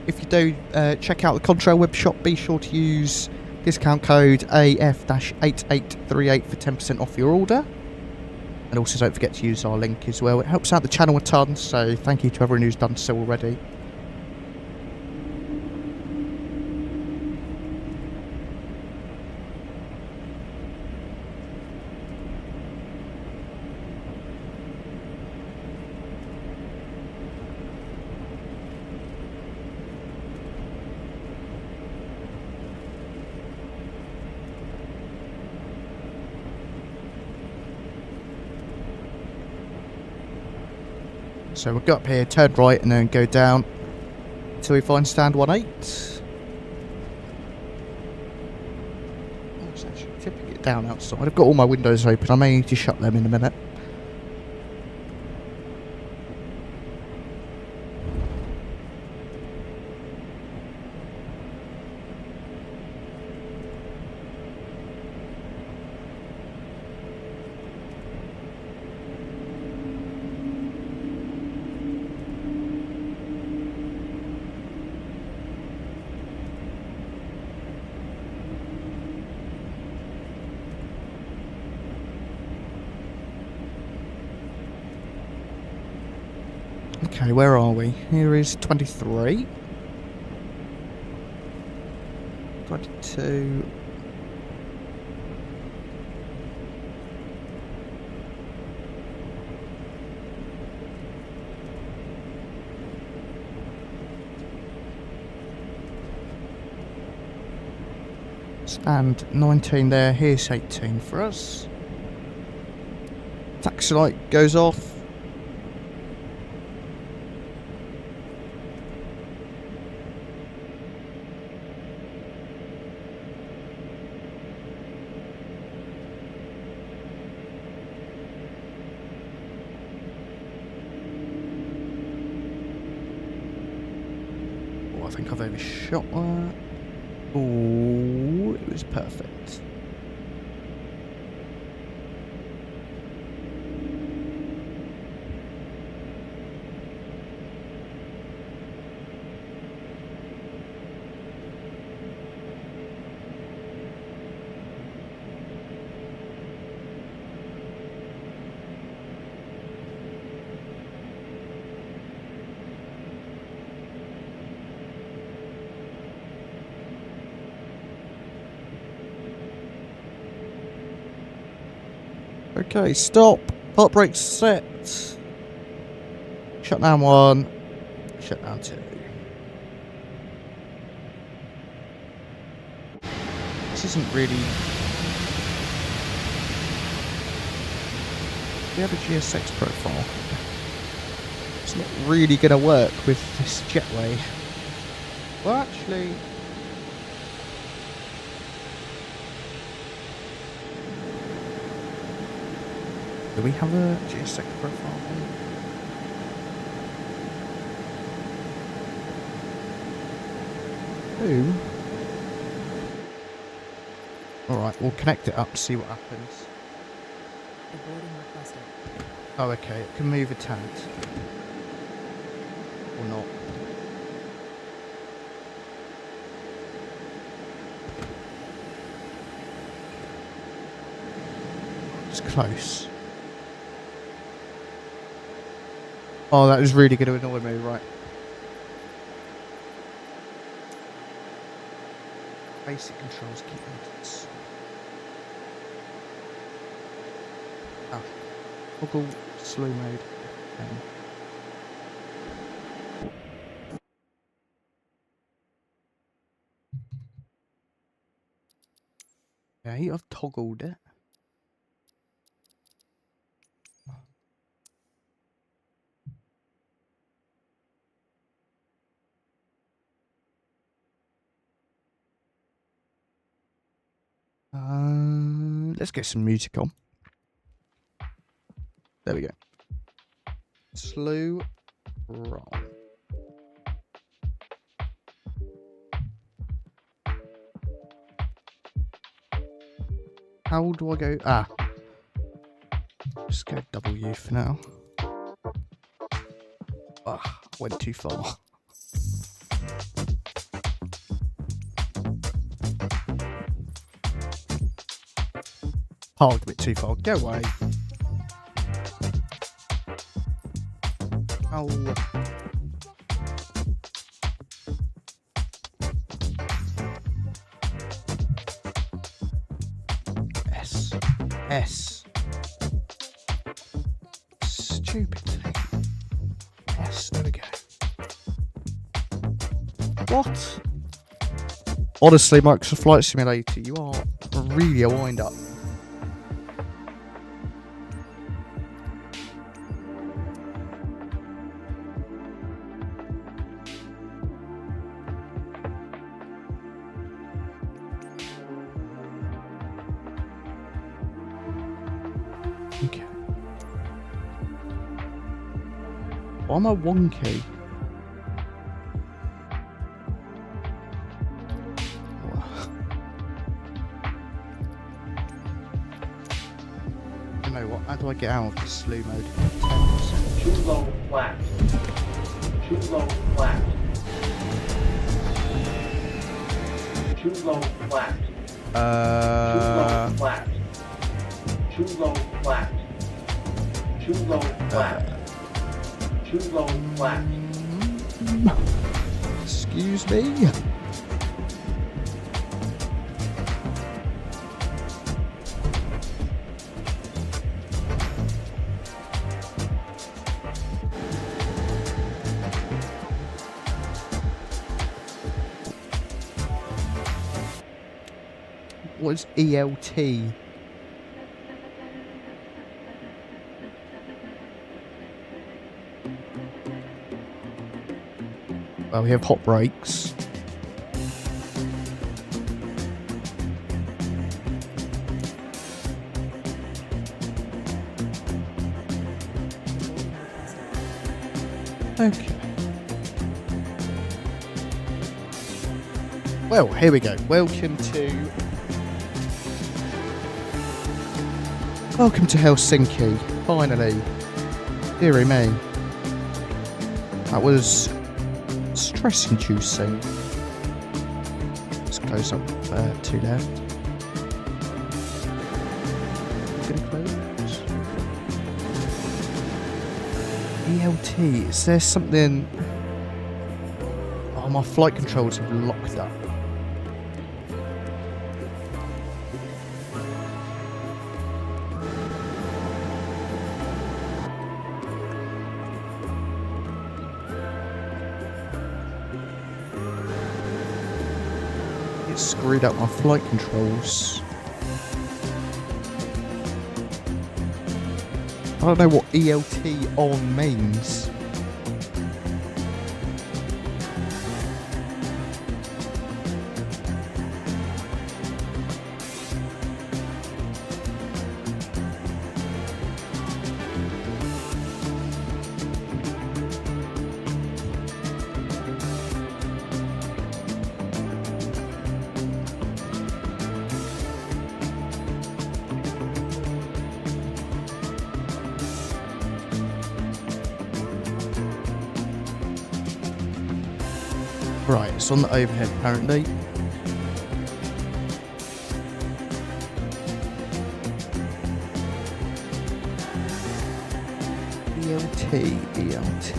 If you do check out the Contrail web shop, be sure to use discount code AF-8838 for 10% off your order. And also don't forget to use our link as well. It helps out the channel a ton, so thank you to everyone who's done so already. So we'll go up here, turn right, and then go down until we find stand 18. Oh, it's actually tipping it down outside. I've got all my windows open. I may need to shut them in a minute. Okay, where are we? Here is 23. 22. Stand 19 there, here's 18 for us. Taxi light goes off. I think I've overshot that. Oh, it was perfect. Okay, stop. Park brakes set. Shut down 1. Shut down 2. This isn't really... We have a GSX profile. It's not really going to work with this jetway. Well, actually... Do we have a GSX profile here? Who? Alright, we'll connect it up, see what happens. Oh, okay, it can move a tad. Or not. It's close. Oh, that was really going to annoy me, right. Basic controls, keep movements. Toggle slow mode. Okay, I've toggled it. Let's get some music on. There we go. Slow roll. How do I go? Ah. Let's go W for now. Ah, went too far. Parked a bit too far. Go away. Oh. S. Stupid thing. S. There we go. What? Honestly, Microsoft Flight Simulator, you are really a wind-up. Okay. Why am I wonky? You know what? How do I get out of this slow mode? 10%. Too low flat. Too low flat. Too low flat. Too low flat. Too low flat. Too low flat. Too low flat. Excuse me. What's ELT? Well, we have hot brakes. Okay. Well, here we go. Welcome to Helsinki. Finally. Deary me. That was stress-inducing. Let's close up to left. Gonna close. ELT. Is there something? Oh, my flight controls have locked up. Screwed up my flight controls. I don't know what ELT on means. Right, it's on the overhead apparently. ELT.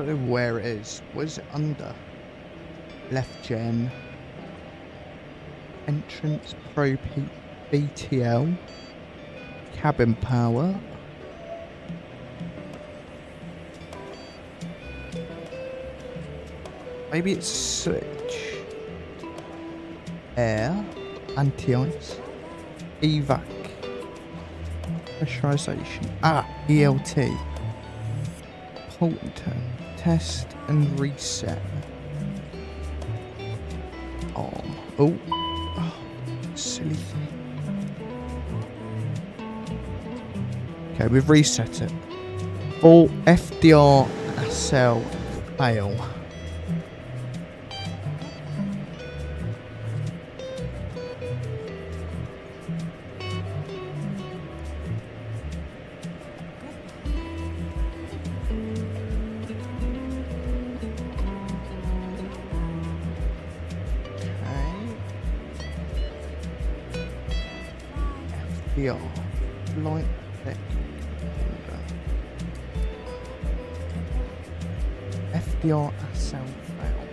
don't know where it is. Where's it under? Left gen. Entrance Pro BTL. Cabin power. Maybe it's switch. Air. Anti-ice. Evac. Pressurization. ELT. Halt turn. Test and reset. Arm. Oh, silly thing. Okay, we've reset it. All FDR cell fail. Light deck FDR cell fail.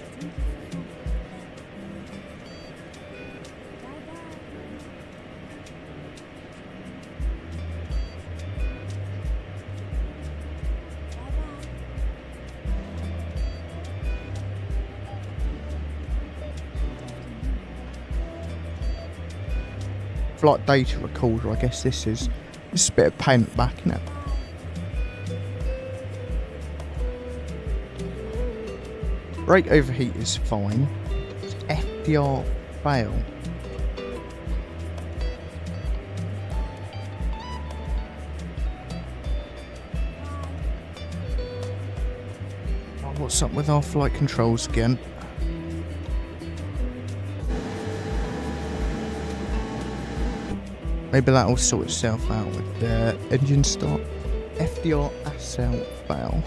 Flight data recorder, I guess this is. It's a bit of pain at the back, isn't it? Brake overheat is fine. It's FDR fail. Oh, what's up with our flight controls again? Maybe that'll sort itself out with the engine start. FDR cell fail.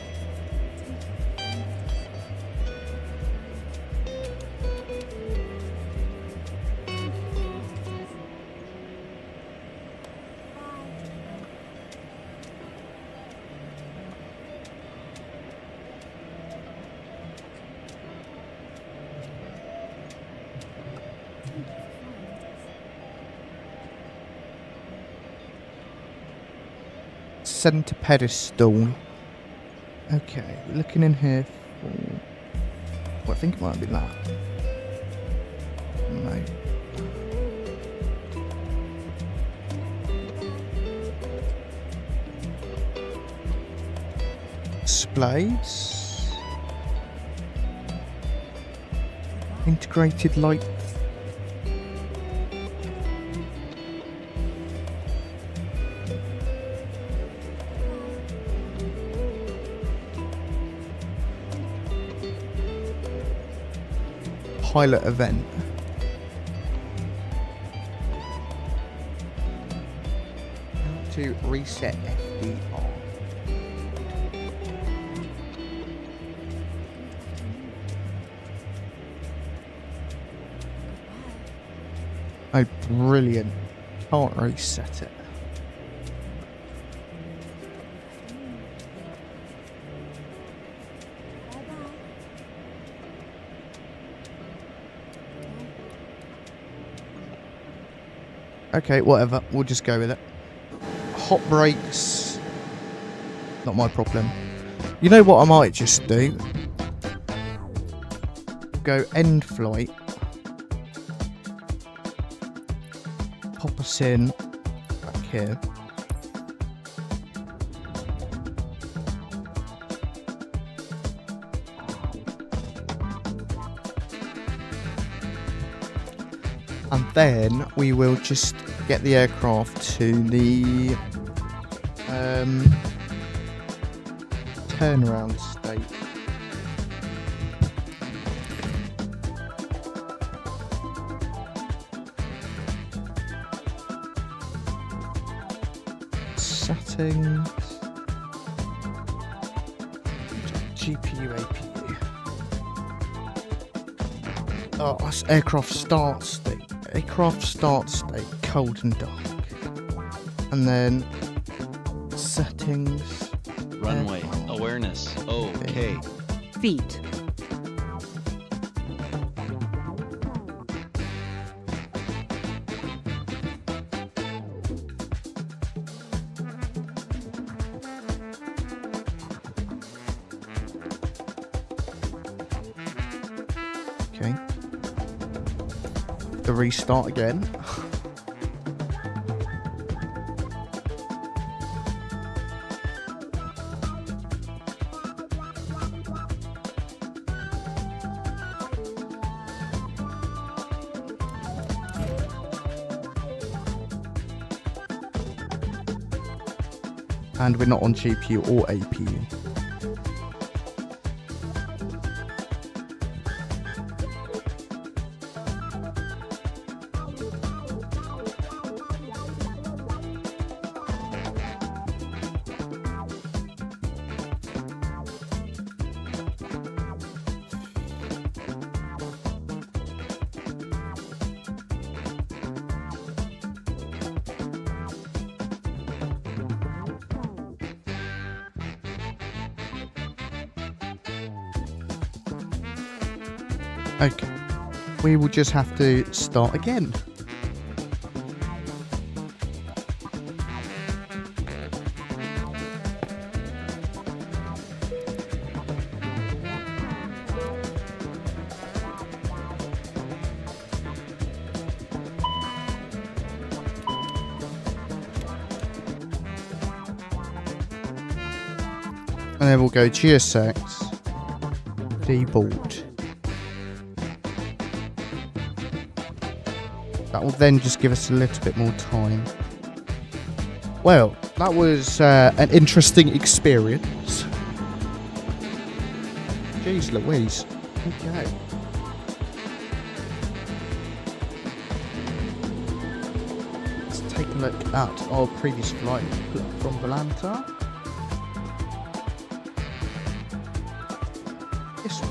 Center pedestal. Okay, we're looking in here for. Well, I think it might be that. No. Displays. Integrated light. Pilot event. To reset FDR. Oh, brilliant. Can't reset it. Okay, whatever. We'll just go with it. Hot brakes. Not my problem. You know what I might just do? Go end flight. Pop us in back here. And then we will just get the aircraft to the turnaround state. Settings. GPU, APU. Oh, that's aircraft start state. Aircraft start state, cold and dark. And then settings. Runway awareness. Okay. feet. Okay. The restart again. And we're not on GPU or APU. Okay, we will just have to start again. And then we'll go GSX, deboard. That will then just give us a little bit more time. Well, that was an interesting experience. Jeez Louise. Okay. Let's take a look at our previous flight from Atlanta. This one.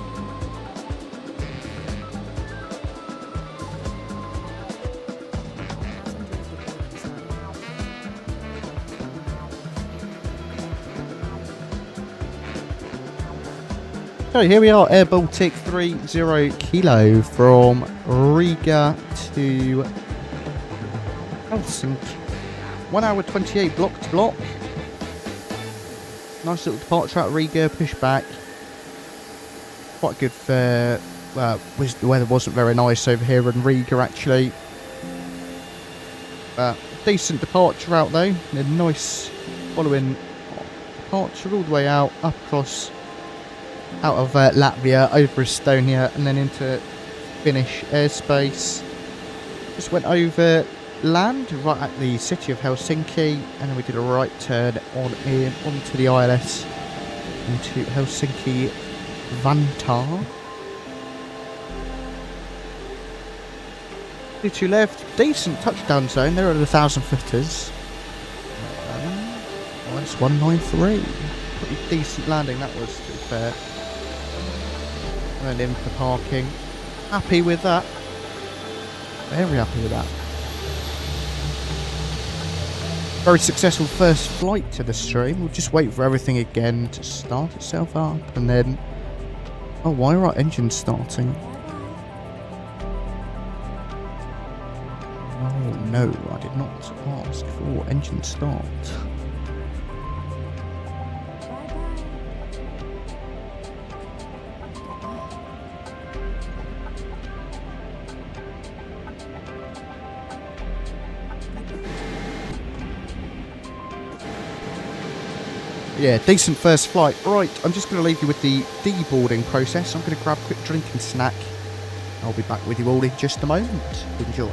So here we are, AirBaltic 30 from Riga to Helsinki. 1 hour 28 block to block. Nice little departure out of Riga, push back. Quite good for, well, the weather wasn't very nice over here in Riga actually. Decent departure out though, a nice following departure all the way out, up across out of Latvia, over Estonia, and then into Finnish airspace. Just went over land right at the city of Helsinki, and then we did a right turn on in onto the ILS into Helsinki Vantaa. To left, decent touchdown zone. There are the 1,000 footers. Minus 193. Pretty decent landing that was, to be fair. And then in for parking. Happy with that. Very happy with that. Very successful first flight to the stream. We'll just wait for everything again to start itself up, and then... Oh, why are our engines starting? Oh no, I did not ask for engine start. Yeah, decent first flight. Right, I'm just going to leave you with the deboarding process. I'm going to grab a quick drink and snack. I'll be back with you all in just a moment. Enjoy.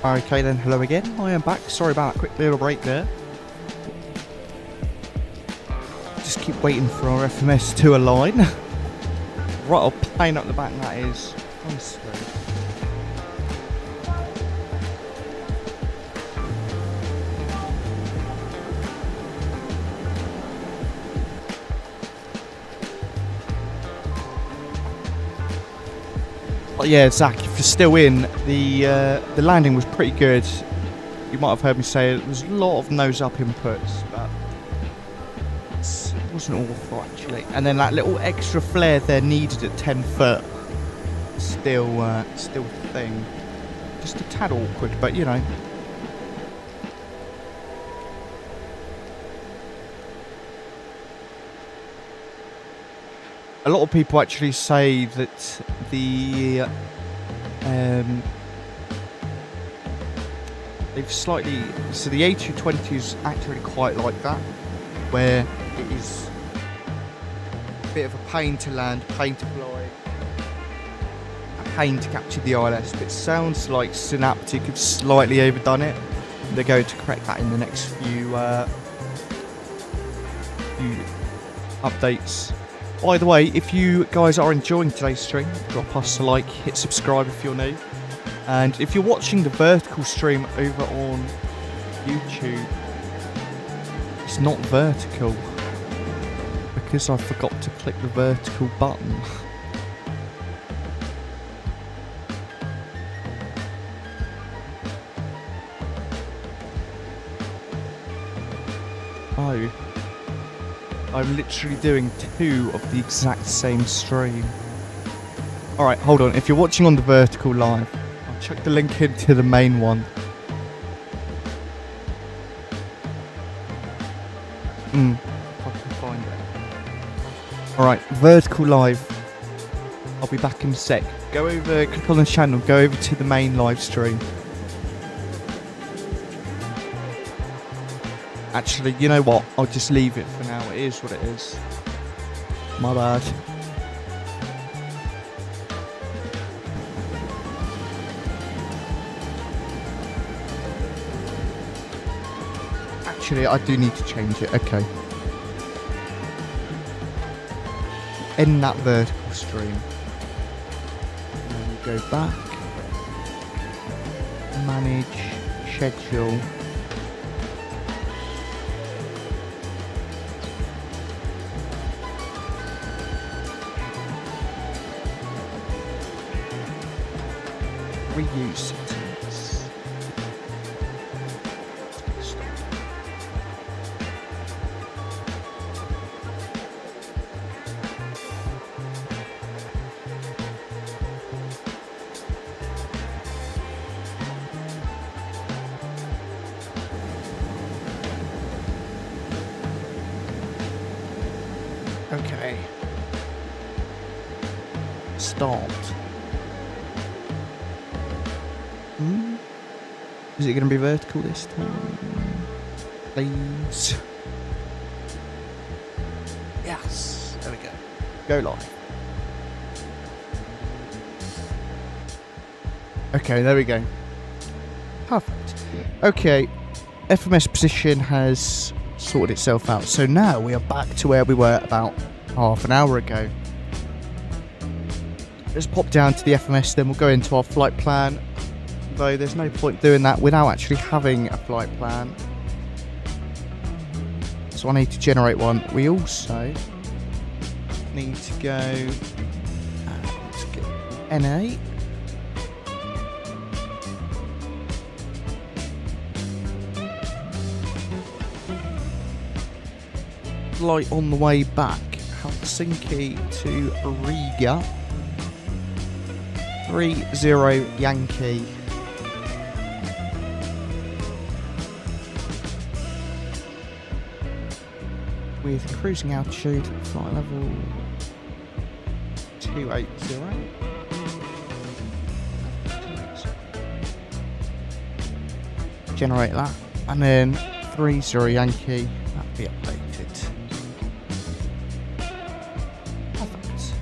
Okay then, hello again. I am back. Sorry about that quick little break there. Just keep waiting for our FMS to align. Right, I'll plane up the back, that is. Honestly. But yeah, Zach, if you're still in, the landing was pretty good. You might have heard me say it was a lot of nose-up inputs, but it wasn't awful actually. And then that little extra flare there needed at 10 foot. Still a thing. Just a tad awkward, but you know. A lot of people actually say that the they've slightly, so the A220 is actually quite like that, where it is a bit of a pain to land, pain to fly, a pain to capture the ILS, but it sounds like Synaptic have slightly overdone it. They're going to correct that in the next few updates. By the way, if you guys are enjoying today's stream, drop us a like, hit subscribe if you're new. And if you're watching the vertical stream over on YouTube, it's not vertical because I forgot to click the vertical button. Oh. I'm literally doing 2 of the exact same stream. Alright, hold on. If you're watching on the vertical live, I'll chuck the link into the main one. If I can find it. Alright, vertical live. I'll be back in a sec. Go over, click on the channel, go over to the main live stream. Actually, you know what? I'll just leave it for now. It is what it is. My bad. Actually, I do need to change it. Okay. End that vertical stream. And then we go back. Manage. Schedule. Reuse settings. Stop. Okay. Start. Is it going to be vertical this time? Please. Yes. There we go. Go live. Okay, there we go. Perfect. Okay. FMS position has sorted itself out. So now we are back to where we were about half an hour ago. Let's pop down to the FMS, then we'll go into our flight plan. Though there's no point doing that without actually having a flight plan. So I need to generate one. We also need to go NA. Flight on the way back, Helsinki to Riga. 30 Yankee. With cruising altitude, flight level 280. Generate that, and then 30 Yankee, that'll be updated. Perfect.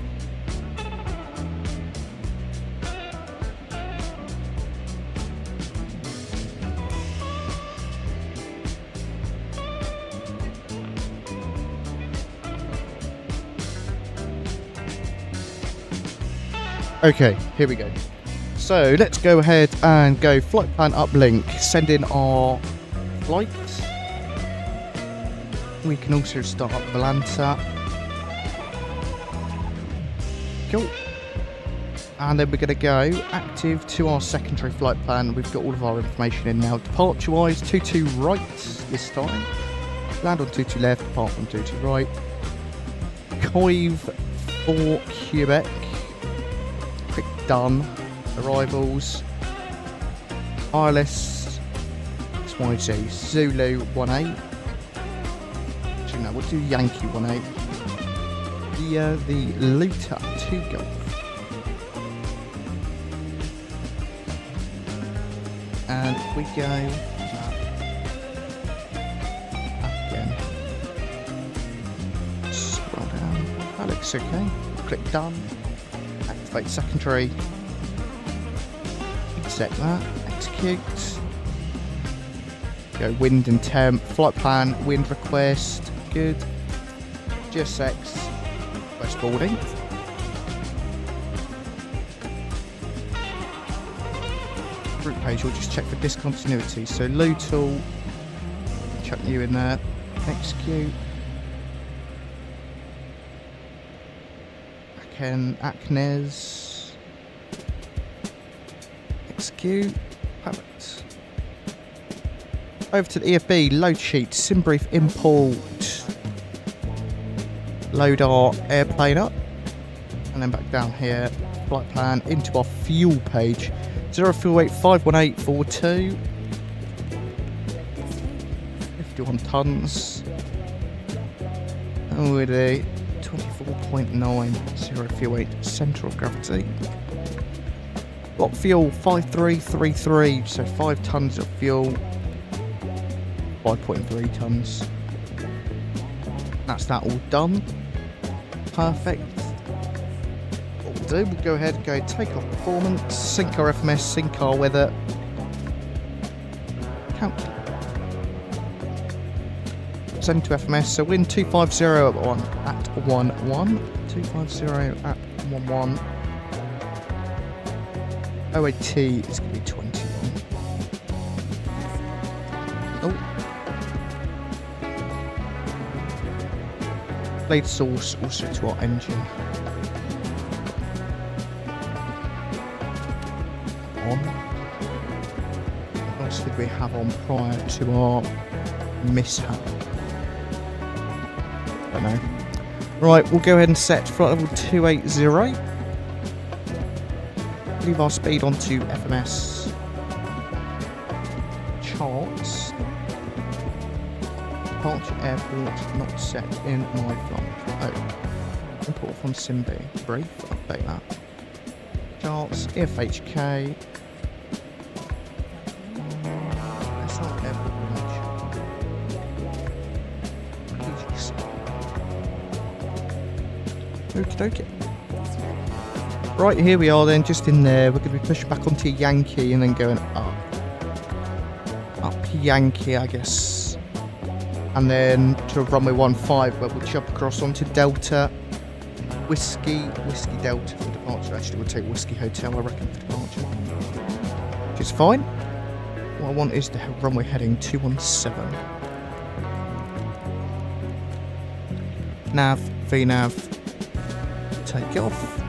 Okay, here we go. So let's go ahead and go flight plan uplink, send in our flight. We can also start up Atlanta. Cool. And then we're going to go active to our secondary flight plan. We've got all of our information in now. Departure wise, 22 right this time. Land on 22 left, depart from 22 right. Coiv for Quebec. Click done. Arrivals. ILS XYZ Zulu 18. Actually, no, we'll do Yankee 18. The Luta 2 Golf. And if we go again, scroll down, that looks okay. Click done, activate secondary, accept that, execute, go wind and temp, flight plan, wind request, good, GSX, west boarding. Route page, we'll just check for discontinuity. So Lutal, chuck you in there, execute. Aknes, execute. Perfect. Over to the EFB, load sheet, sim brief import. Load our airplane up, and then back down here, flight plan into our fuel page. 0.51842, 51 tons, and with a 24.90 centre of gravity. Got fuel 5333, so 5 tons of fuel, 5.3 tons. That's that all done. Perfect. We'll go ahead and go take off performance, sync our FMS, sync our weather, count, send to FMS. So wind 250 at 11, 250 at 11, OAT is going to be 21. Oh, blade source also to our engine. What else did we have on prior to our mishap? I don't know. Right, we'll go ahead and set flight level 280. Leave our speed onto FMS charts. Departure airport not set in my flight. Oh, import from SimB. Brief, update that. Charts, FHK. That's not airport image. Okie dokie. Right, here we are then, just in there. We're going to be pushing back onto Yankee and then going up. Up Yankee, I guess. And then to runway 15, where we'll jump across onto Delta. Whiskey Delta for departure. Actually, we'll take Whiskey Hotel, I reckon, for departure. Which is fine. What I want is the runway heading 217. Nav, VNav, take off.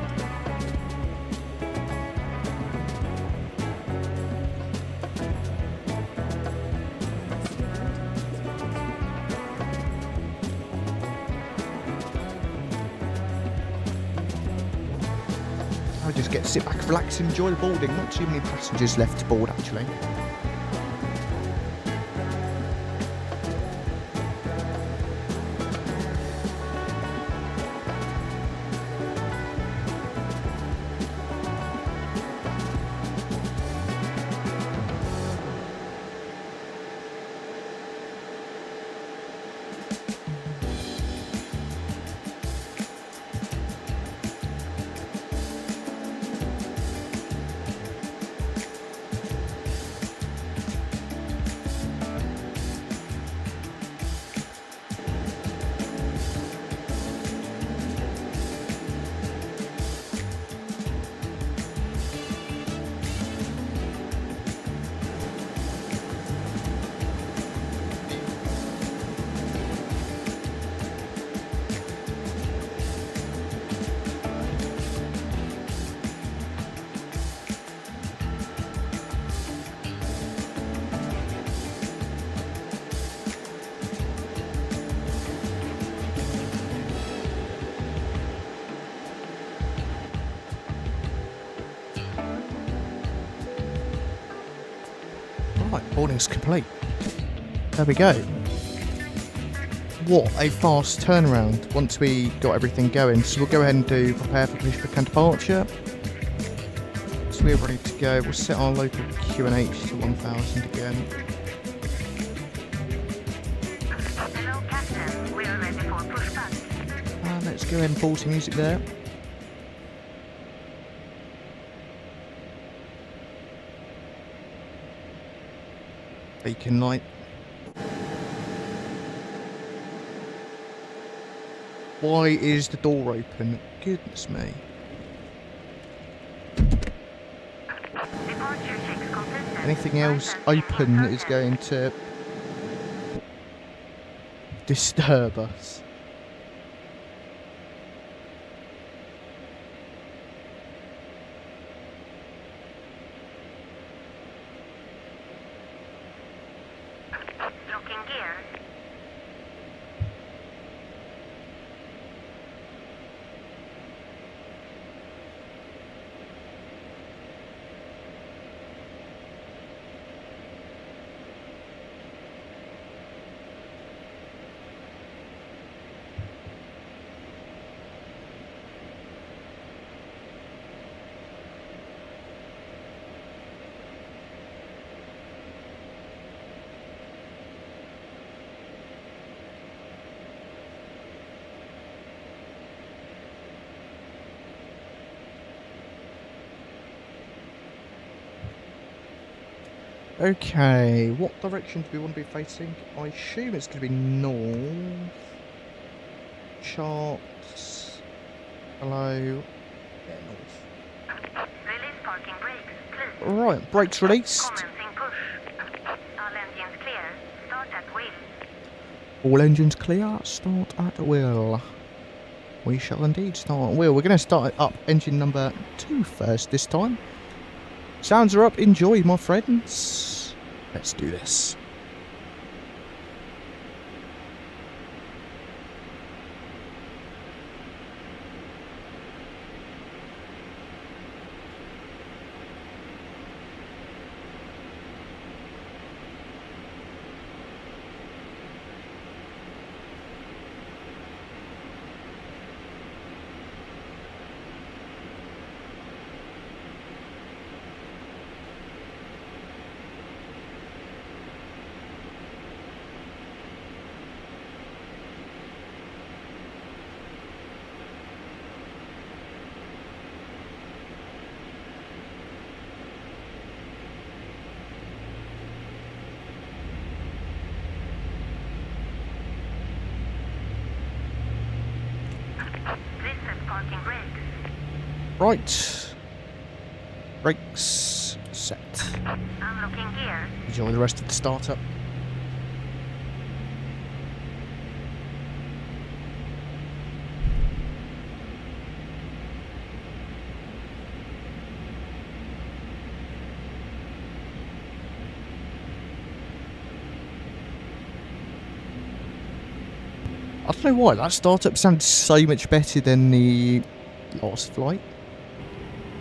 Just get to sit back, relax, enjoy the boarding. Not too many passengers left to board, actually. Boarding's complete. There we go. What a fast turnaround once we got everything going. So we'll go ahead and do prepare for mission departure. So we're ready to go. We'll set our local QNH to 1000 again. Hello, Captain. We are ready for pushback. Let's go ahead and pull some music there. Beacon light. Why is the door open? Goodness me. Departure checks completed. Anything else open is going to disturb us. Locking gear. Okay, what direction do we want to be facing? I assume it's going to be north. Charts. Hello. Yeah, north. Release parking brakes, please. Right, brakes released. Commencing push. All engines clear. Start at wheel. All engines clear. Start at wheel. We shall indeed start at wheel. We're going to start up engine number 2 first this time. Sounds are up. Enjoy, my friends. Let's do this. This is parking brakes. Right. Brakes set. Unlocking gear. Enjoy the rest of the startup. I don't know why, that startup sounded so much better than the last flight.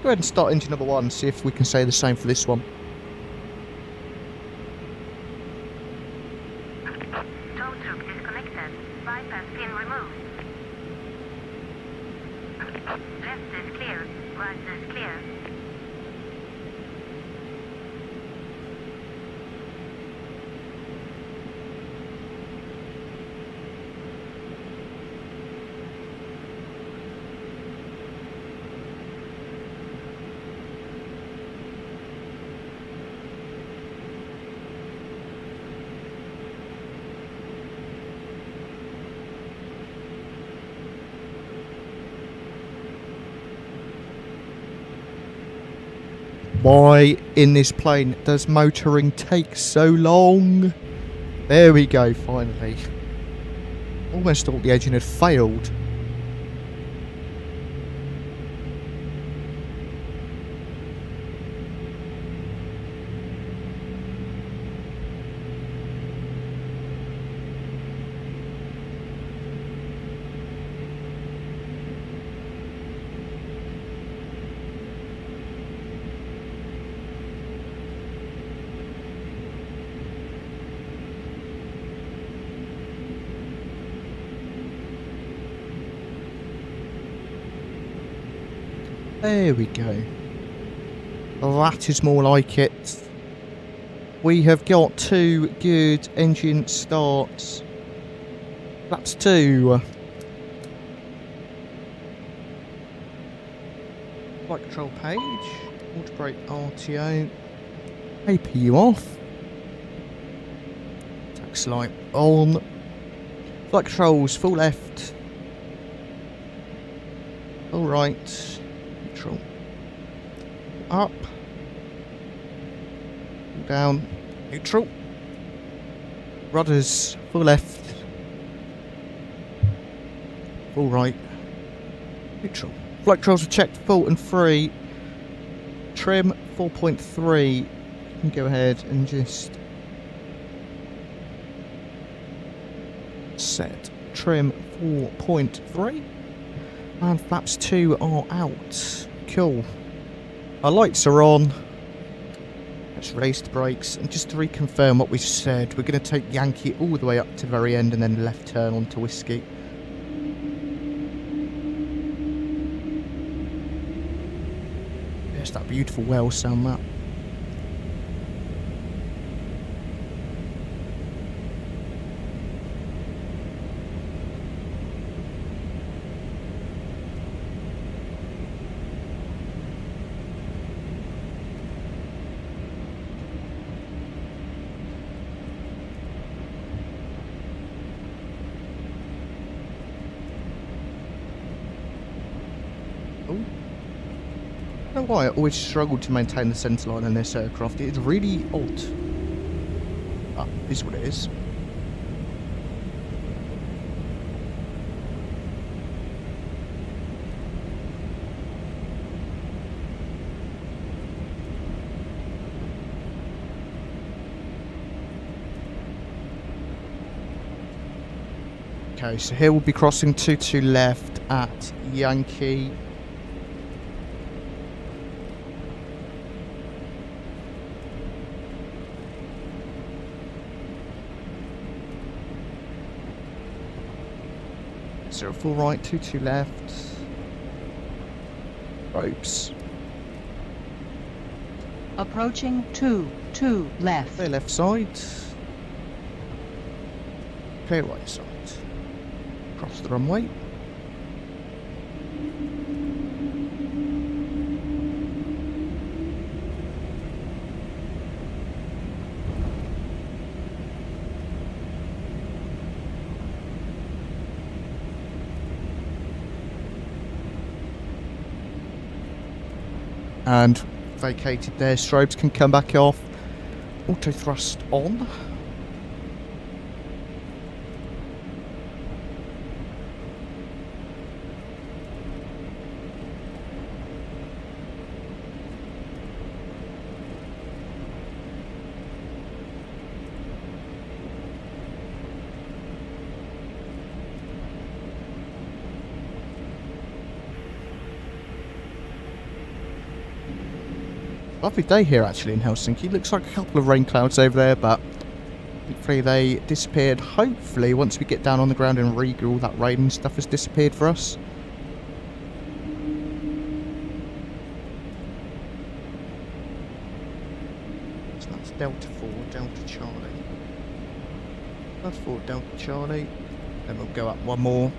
Go ahead and start engine number 1, see if we can say the same for this one. Tow truck disconnected. Bypass pin removed. Left is clear. Right is clear. Why in this plane does motoring take so long? There we go, finally. Almost thought the engine had failed. There we go. That is more like it. We have got 2 good engine starts. Flaps 2. Flight control page. Auto brake RTO. APU off. Tax light on. Flight controls full left. Full right. Neutral. Up. Down. Neutral. Rudders full left. Full right. Neutral. Flight controls are checked full and free. Trim 4.3. You can go ahead and just set trim 4.3. And flaps 2 are out. Cool. Our lights are on. Let's release the brakes. And just to reconfirm what we said, we're going to take Yankee all the way up to the very end and then left turn onto Whiskey. There's that beautiful whale sound, that. I don't know why I always struggle to maintain the centre line on this aircraft. It's really odd. Ah, is what it is. Okay, so here we'll be crossing 22 left at Yankee. So full right, 22 left. Ropes. Approaching 2 left. Clear left side. Clear right side. Cross the runway. And vacated there, strobes can come back off. Auto thrust on. Lovely day here actually in Helsinki. Looks like a couple of rain clouds over there, but hopefully they disappeared. Hopefully once we get down on the ground in Riga, all that rain and stuff has disappeared for us. So that's Delta 4, Delta Charlie. Delta 4, Delta Charlie. Then we'll go up one more.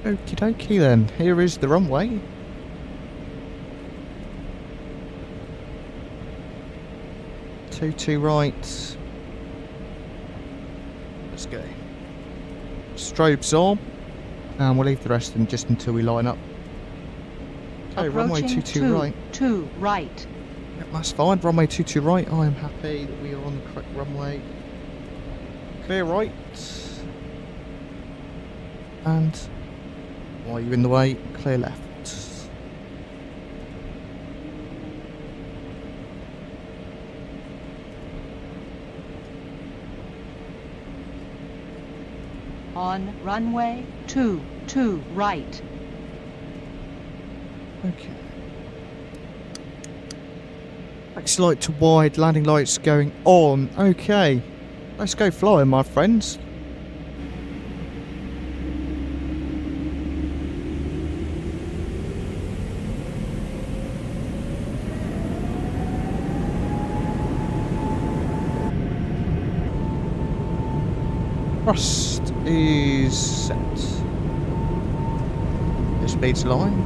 Okie dokie then, here is the runway. Two right. Let's go. strobes on, and we'll leave the rest in just until we line up. Okay, runway Approaching 22 right. 2 right. Yep, that's fine. Runway 22 right. I am happy that we are on the correct runway. Clear right. And while you're in the way, clear left. On runway 2 right. Okay. Taxi light to wide, landing lights going on. Okay. Let's go flying, my friends. Thrust is set. The speed's line.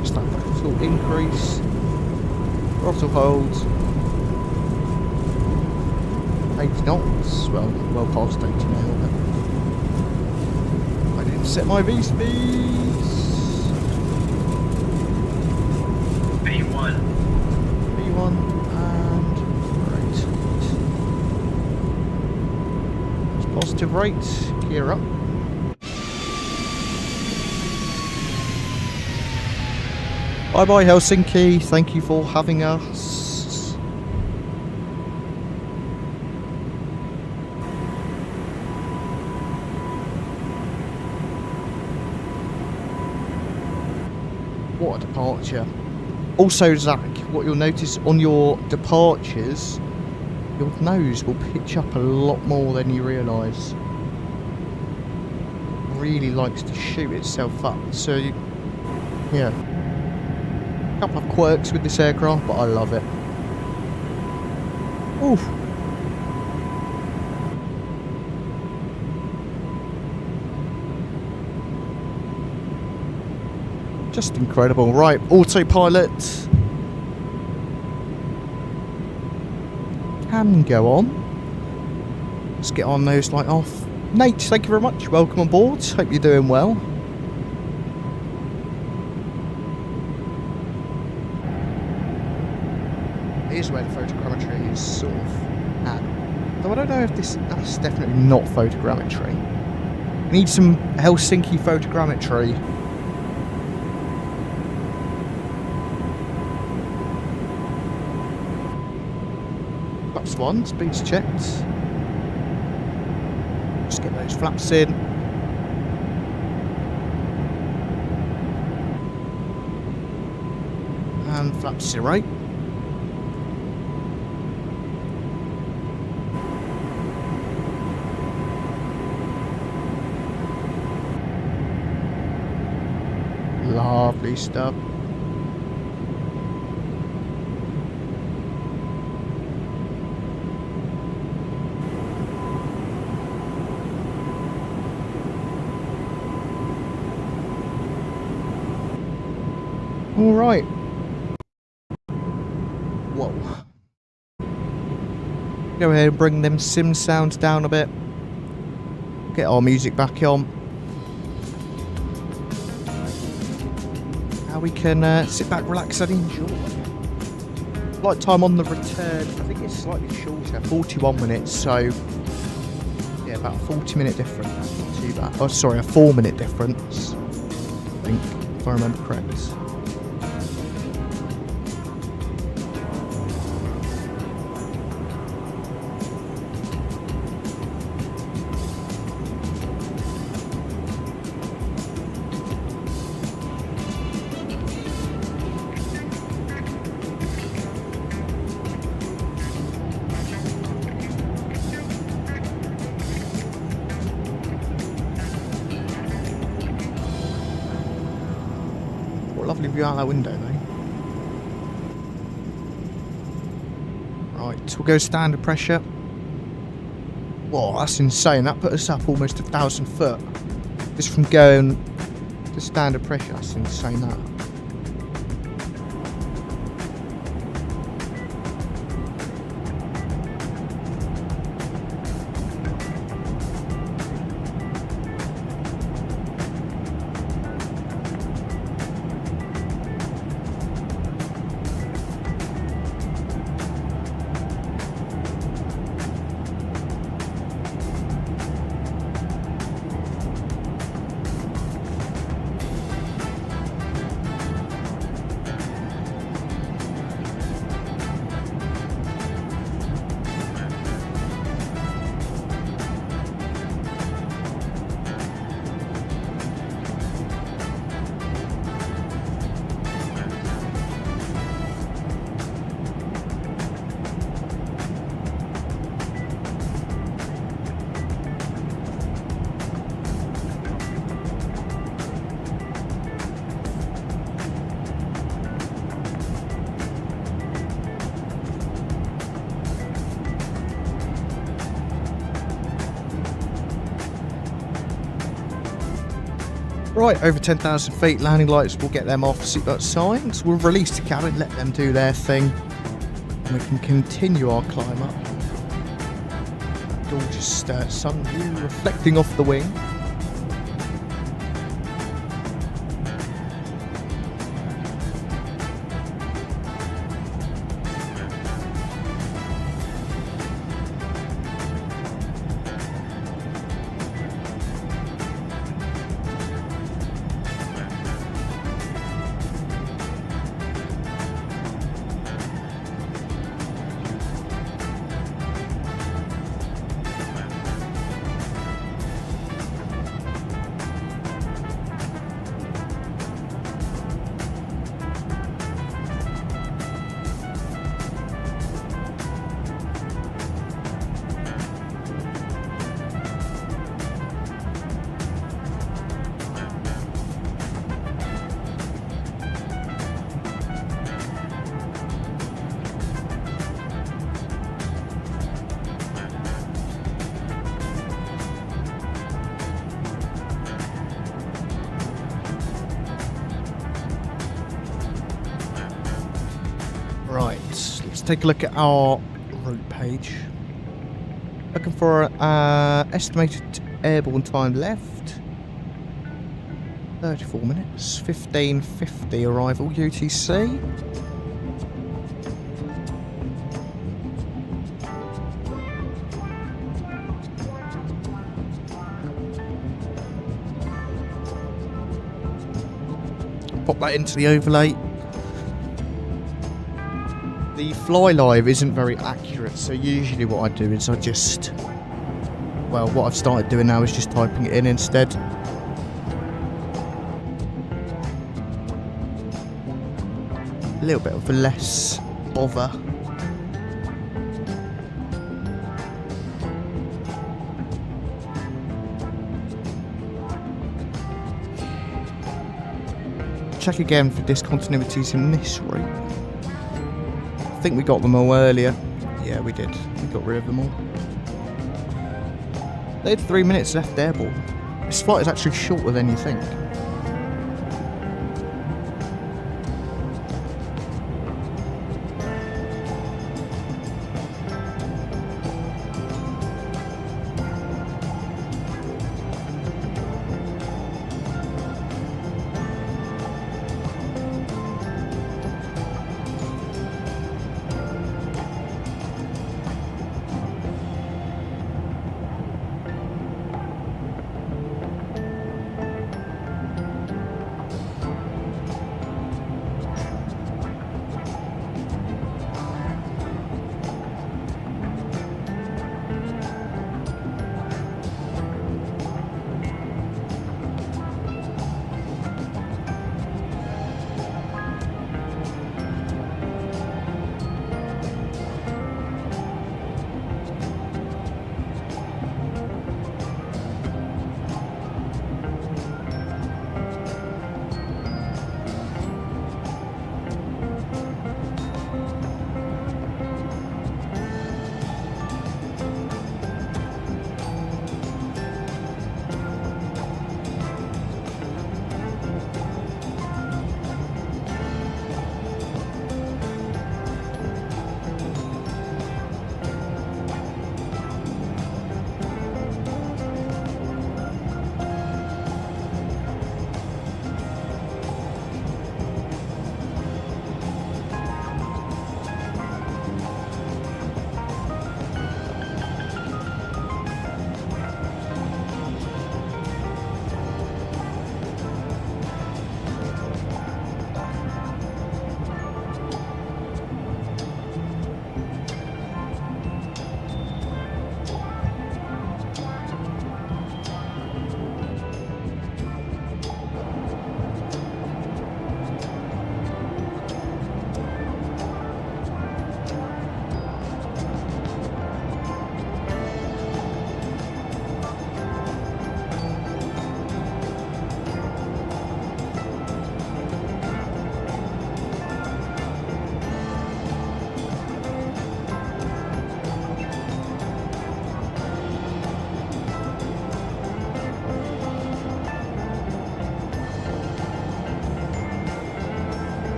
Just that throttle increase. Throttle hold. 80 knots. Well past 80 now. I didn't set my V speeds. V1. V1. Positive rate, gear up. Bye bye Helsinki, thank you for having us. What a departure. Also Zach, what you'll notice on your departures, your nose will pitch up a lot more than you realise. Really likes to shoot itself up. So, yeah. A couple of quirks with this aircraft, but I love it. Oof. Just incredible. Right, autopilot. Can go on. Let's get our nose light off. Nate, thank you very much. Welcome on board. Hope you're doing well. Here's where the photogrammetry is sort of at. Though I don't know if that's definitely not photogrammetry. Need some Helsinki photogrammetry. Flaps 1, speed's checked. Just get those flaps in. And flaps 0. Lovely stuff. All right. Whoa. Go ahead and bring them sim sounds down a bit. Get our music back on. Now we can sit back, relax and enjoy. Flight time on the return, I think it's slightly shorter, 41 minutes, so yeah, about a 40-minute difference. Not too bad. Oh, sorry, a 4-minute difference, I think, if I remember correct. Lovely view out that window, though. Right, we'll go standard pressure. Whoa, that's insane. That put us up almost 1,000 foot. Just from going to standard pressure, that's insane, that. Right, over 10,000 feet, landing lights, we'll get them off, seatbelt signs. We'll release the cabin, let them do their thing. And we can continue our climb up. Gorgeous sun view reflecting off the wing. Right, let's take a look at our route page. Looking for estimated airborne time left. 34 minutes, 15:50 arrival UTC. Pop that into the overlay. The fly live isn't very accurate, so usually what I do is I just, well, what I've started doing now is just typing it in instead. A little bit of less bother. Check again for discontinuities in this route. I think we got them all earlier. Yeah, we did. We got rid of them all. They had 3 minutes left airborne. This flight is actually shorter than you think.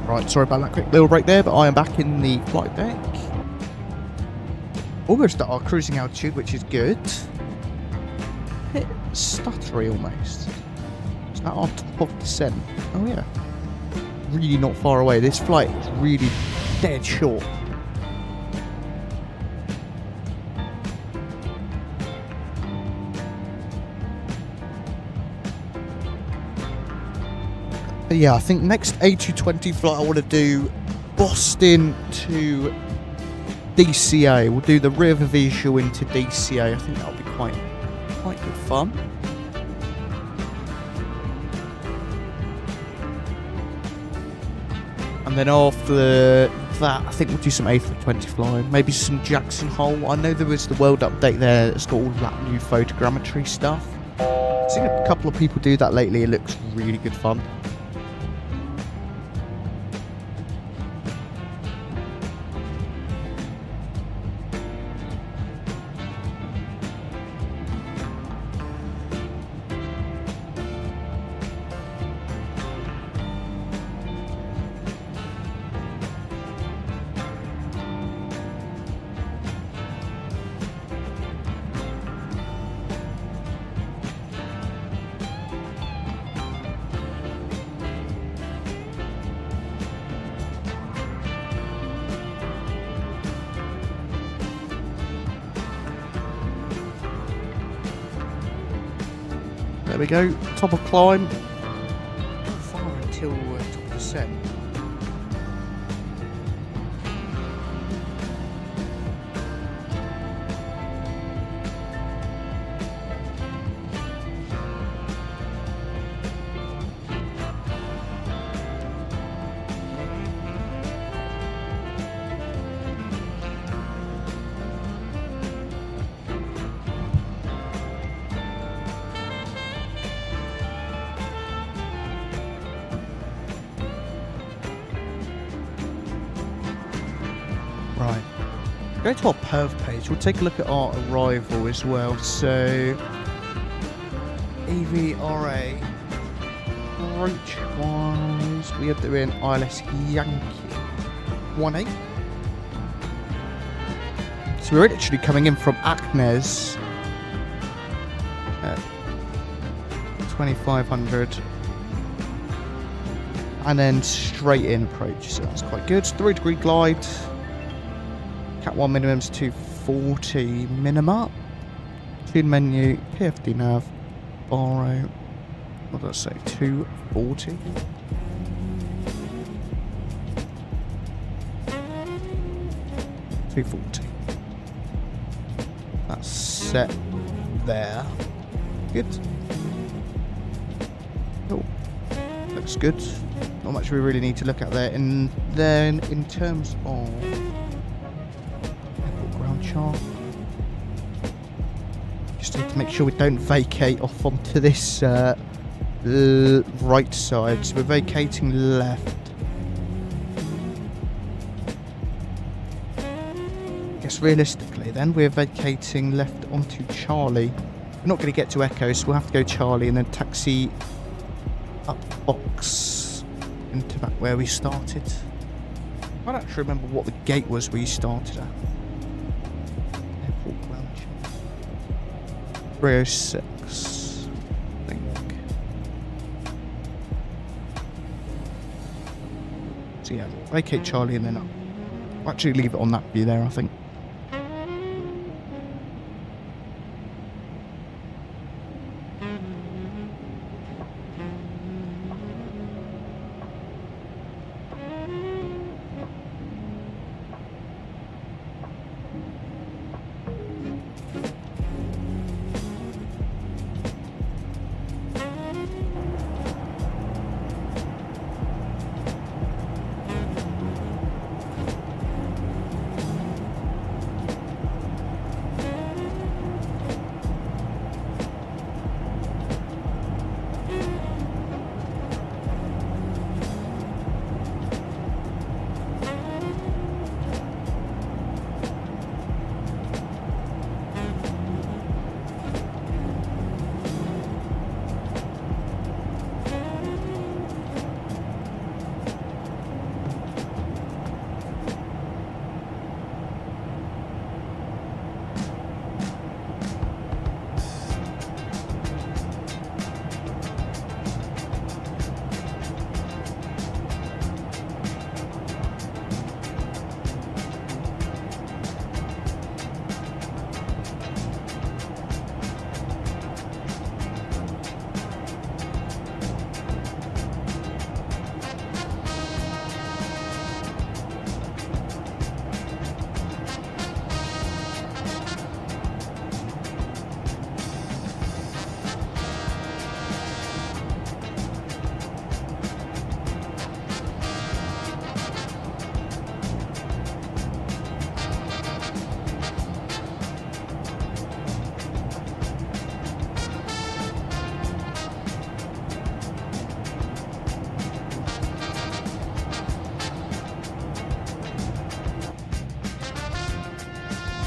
Right, sorry about that quick little break there, but I am back in the flight deck. Almost at our cruising altitude, which is good. A bit stuttery almost. Is that our top descent? Oh yeah. Really not far away. This flight is really dead short. But yeah, I think next A220 flight I want to do Boston to DCA. We'll do the river visual into DCA. I think that'll be quite good fun. And then after that, I think we'll do some A320 flying. Maybe some Jackson Hole. I know there was the world update there that's got all that new photogrammetry stuff. I've seen a couple of people do that lately. It looks really good fun. There we go, top of climb. Not far until top of descent. Right, go to our perf page. We'll take a look at our arrival as well. So, EVRA, approach-wise, we are doing ILS Yankee 18. So we're literally coming in from Aknes at 2500. And then straight in approach, so that's quite good. 3-degree glide. Cat 1 minimum's 240 minima. Tune menu, PFD nav, borrow. What did I say? 240. That's set there. Good. Cool. Looks good. Not much we really need to look at there. And then in terms of ground chart, just need to make sure we don't vacate off onto this right side. So we're vacating left. I guess realistically then we're vacating left onto Charlie. We're not going to get to Echo, so we'll have to go Charlie and then taxi up box into back where we started. I don't actually remember what the gate was we started at. Airport ground chart. 306, I think. So yeah, vacate Charlie and then up. I'll actually leave it on that view there, I think.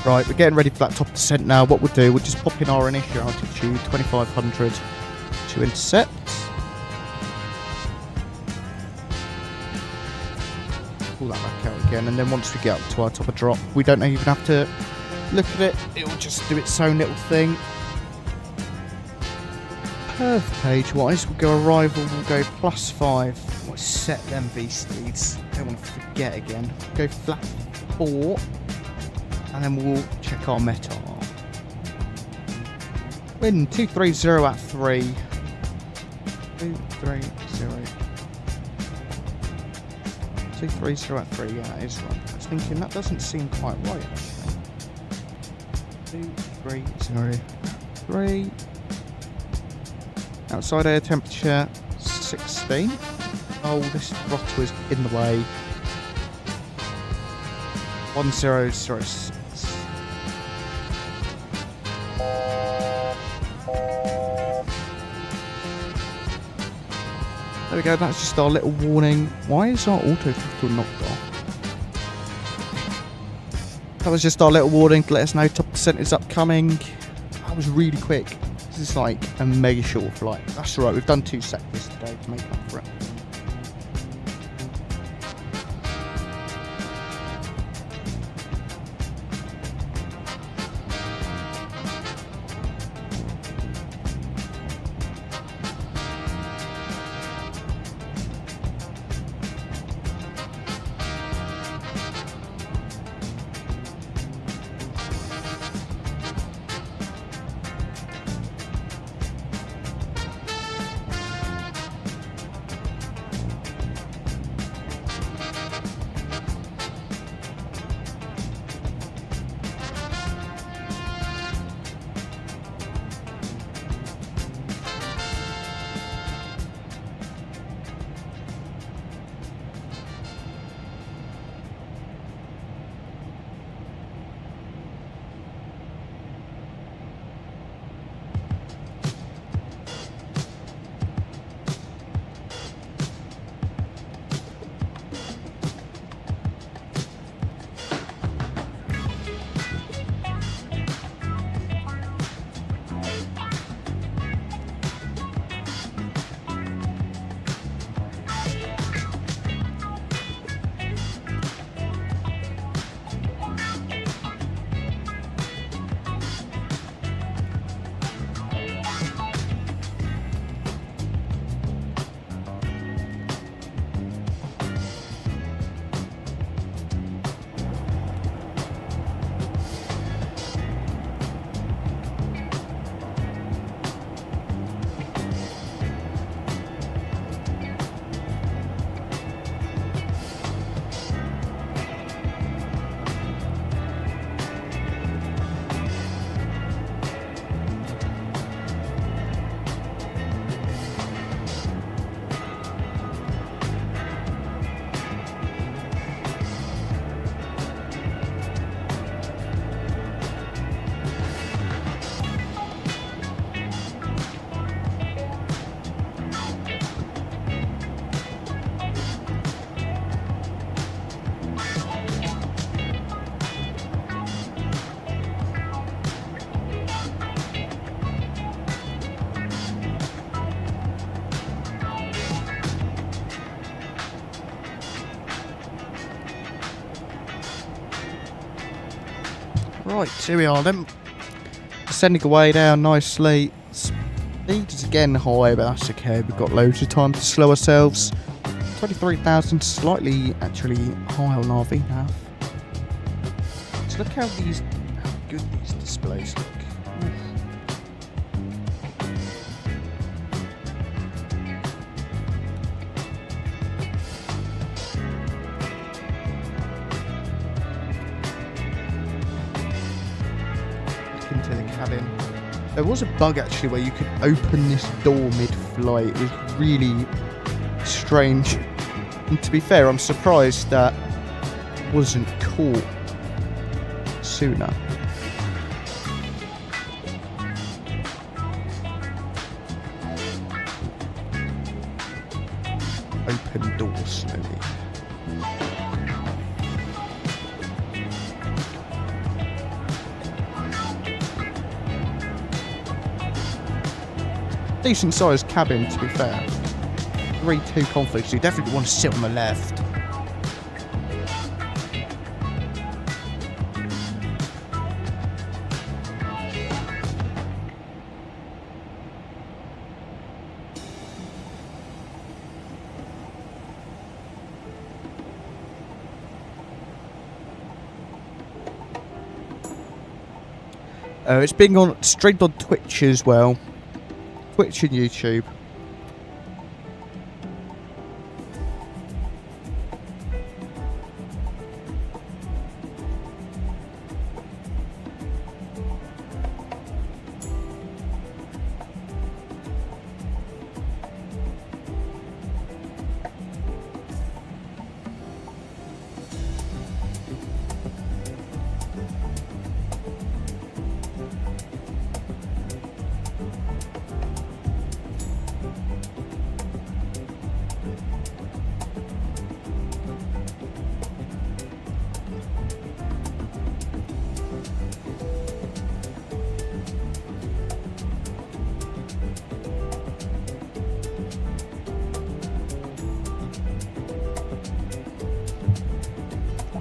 Right, we're getting ready for that top descent now. What we'll do, we'll just pop in our initial altitude, 2500 to intercept. Pull that back out again, and then once we get up to our top of drop, we don't even have to look at it. It'll just do its own little thing. Perth page wise, we'll go arrival, we'll go +5. We'll set them V speeds. Don't want to forget again. We'll go flat 4. And then we'll check our METAR. Wind 230 at 3. 230. 230 at 3, yeah, that is right. I was thinking that doesn't seem quite right actually. 230 at 3. Outside air temperature 16. Oh, this throttle is in the way. 1006. There we go, that's just our little warning. Why is our auto throttle knocked off? That was just our little warning to let us know top descent is upcoming. That was really quick. This is like a mega short flight. That's right, we've done 2 sectors today to make up for it. Right, here we are then. Descending away now nicely. Speed is again high, but that's okay. We've got loads of time to slow ourselves. 23,000, slightly actually high on our VNAV. So look how good these displays look. Into the cabin. There was a bug actually where you could open this door mid-flight. It was really strange. And to be fair, I'm surprised that wasn't caught sooner. Open door slowly. decent sized cabin, to be fair. 3-2 config, so you definitely want to sit on the left. It's being streamed on Twitch as well. Twitch and YouTube.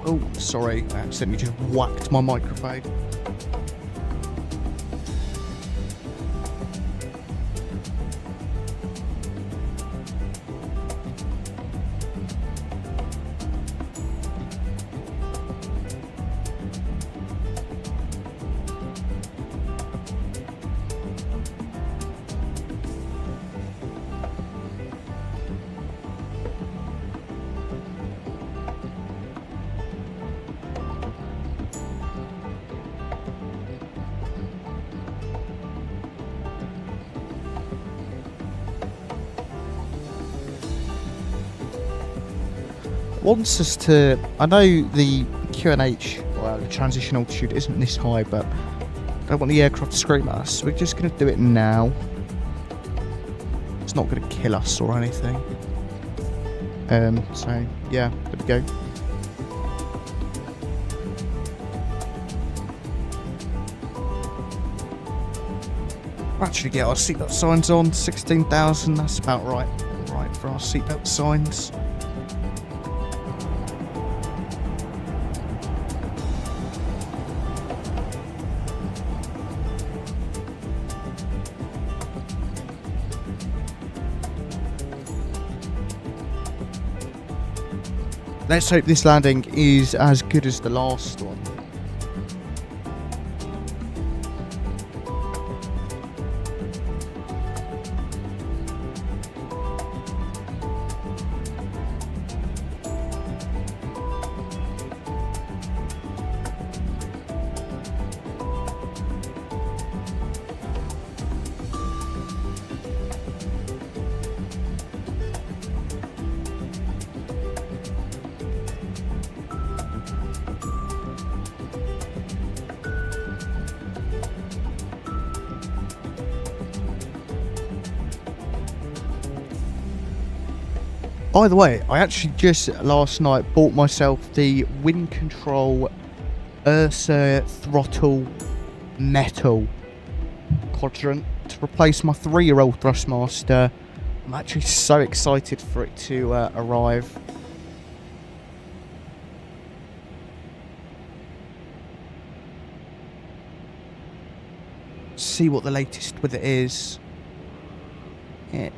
Oh, sorry, I accidentally just whacked my microphone. Wants us to, I know the QNH, well, the transition altitude isn't this high, but I don't want the aircraft to scream at us, so we're just going to do it now. It's not going to kill us or anything. So yeah, there we go. We'll actually get our seatbelt signs on, 16,000, that's about right for our seatbelt signs. Let's hope this landing is as good as the last one. By the way, I actually just last night bought myself the wind control 𝗂𝗚 throttle metal quadrant to replace my 3-year-old Thrustmaster. I'm actually so excited for it to arrive. See what the latest with it is. It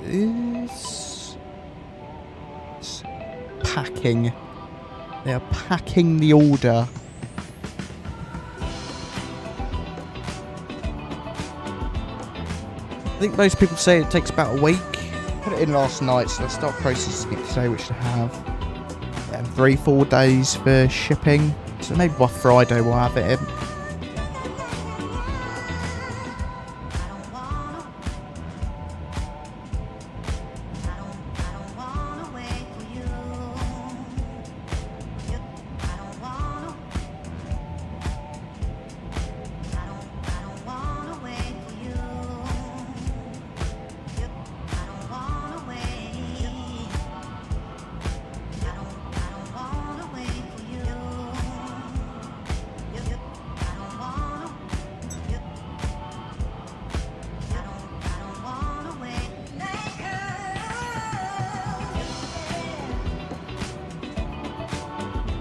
is packing. They are packing the order. I think most people say it takes about a week. Put it in last night, so they'll start processing it today, which they have. And 3-4 days for shipping. So maybe by Friday we'll have it in.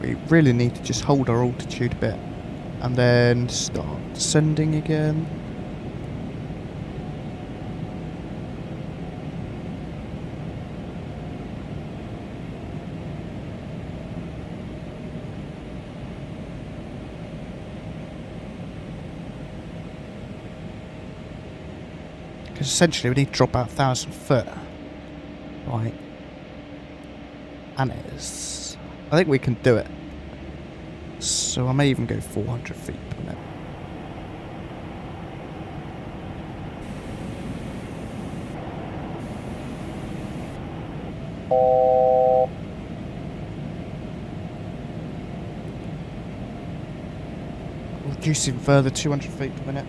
We really need to just hold our altitude a bit and then start descending again. Because essentially we need to drop about 1,000 foot. Right. And it's... I think we can do it. So I may even go 400 feet per minute. Reducing further 200 feet per minute.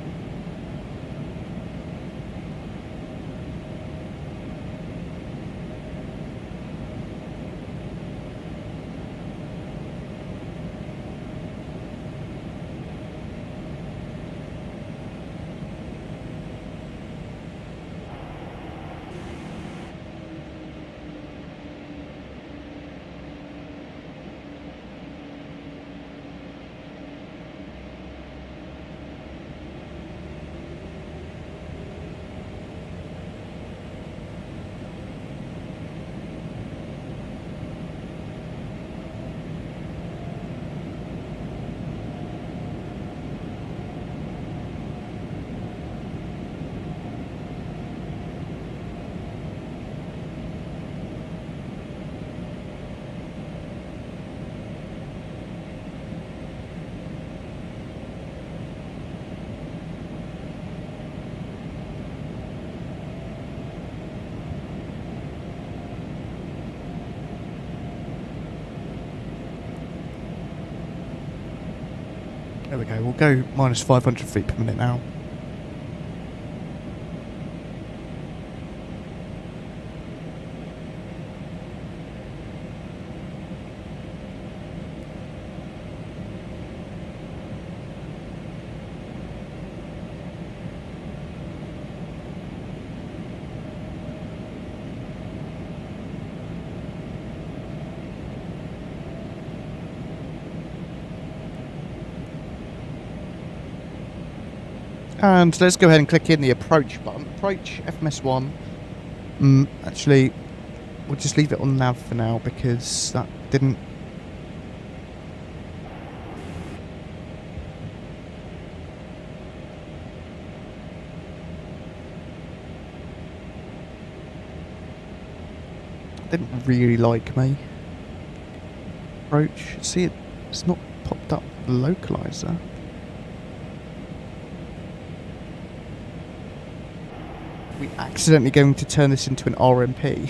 There we go, we'll go minus 500 feet per minute now. And let's go ahead and click in the approach button. Approach FMS1. Actually, we'll just leave it on nav for now because that didn't... didn't really like me. Approach. See, it's not popped up the localizer. We accidentally going to turn this into an RMP.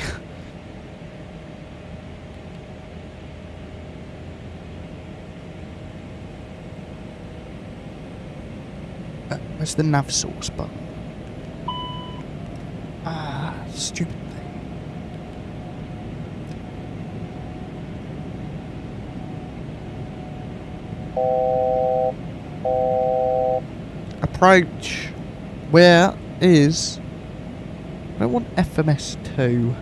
Where's the nav source button? Ah, stupid thing. Approach. Where is... I don't want FMS2.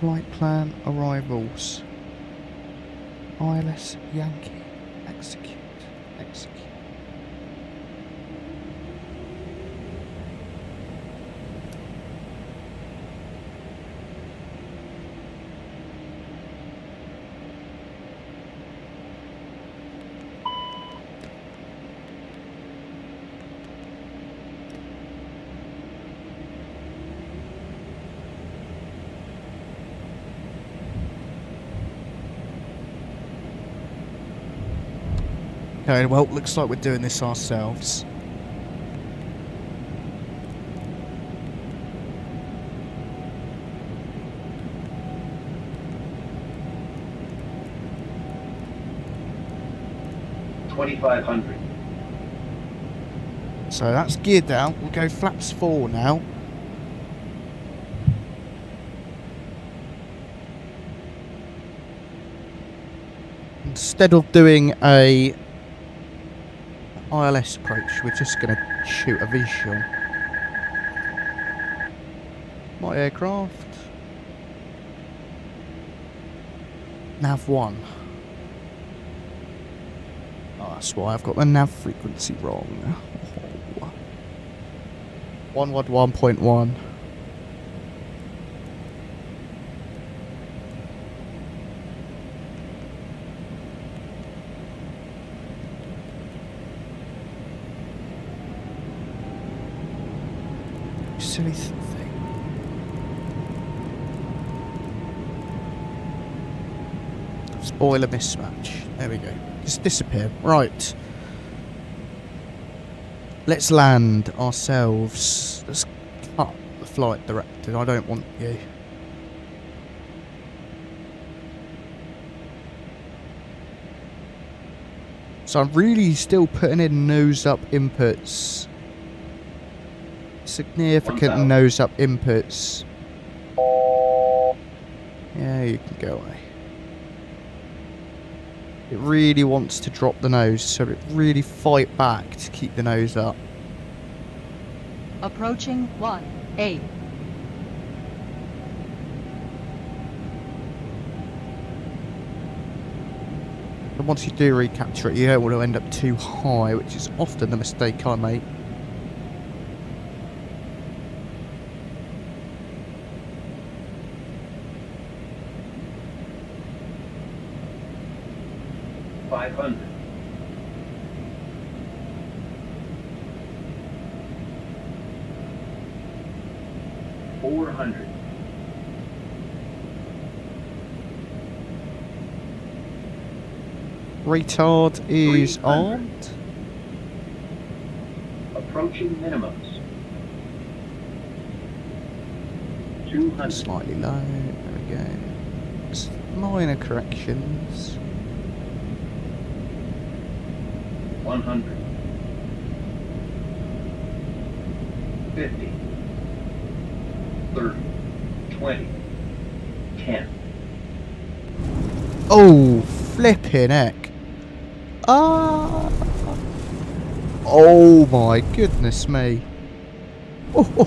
Flight plan arrivals. ILS Yankee. Execute. Execute. Okay, well, looks like we're doing this ourselves. $2,500. So that's geared down. We'll go flaps 4 now. Instead of doing a ILS approach, we're just going to shoot a visual. My aircraft. Nav 1. Oh, that's why I've got the nav frequency wrong. Oh. 111.1. Silly thing. Spoiler mismatch. There we go. Just disappear. Right. Let's land ourselves. Let's cut the flight directed. I don't want you. So I'm really still putting in nose up inputs. Significant nose up inputs. Yeah, you can go away. It really wants to drop the nose, so it really fight back to keep the nose up. Approaching 1-8. And once you do recapture it, you don't want to end up too high, which is often the mistake I make. Retard is armed. Approaching minimums. 200. Slightly low. There we go. Just minor corrections. 100. 50. 30. 20. 10. Oh, flipping heck. Ah! Oh my goodness me. Oh, oh.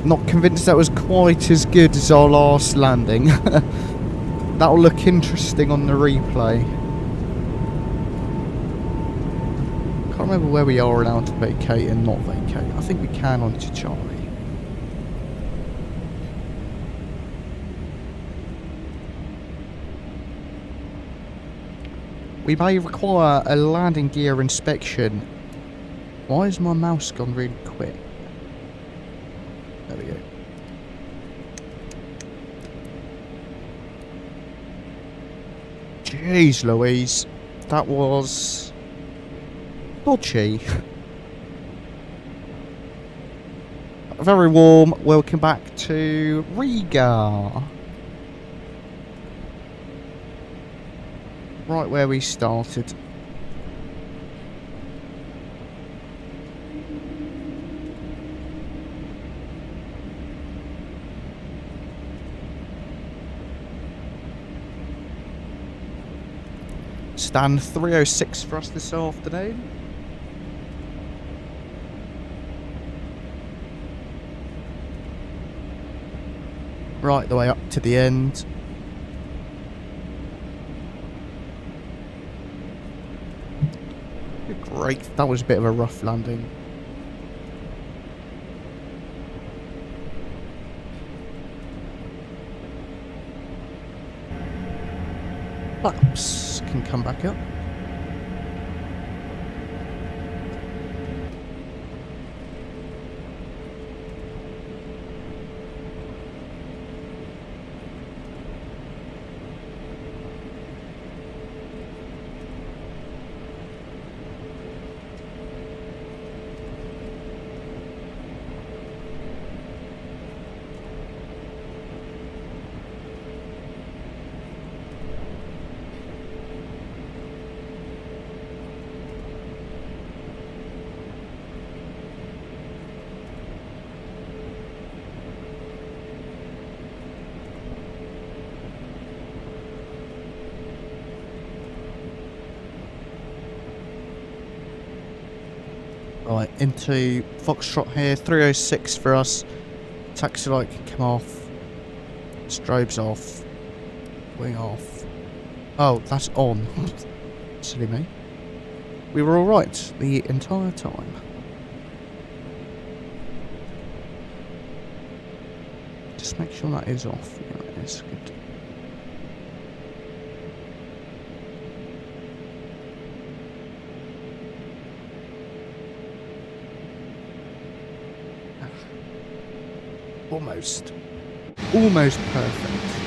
Not convinced that was quite as good as our last landing. That'll look interesting on the replay. Can't remember where we are allowed to vacate and not vacate. I think we can on 𝗔𝗊𝗏𝗏. We may require a landing gear inspection. Why has my mouse gone really quick? There we go. Jeez Louise. That was dodgy. A very warm welcome back to Riga. Right where we started. Stand 306 for us this afternoon. Right the way up to the end. Great, that was a bit of a rough landing. Flaps can come back up. Right, into Foxtrot here, 306 for us. Taxi light can come off. Strobes off. Wing off. Oh, that's on. Silly me. We were alright the entire time. Just make sure that is off. Yeah, it is. Good. Almost. Almost perfect.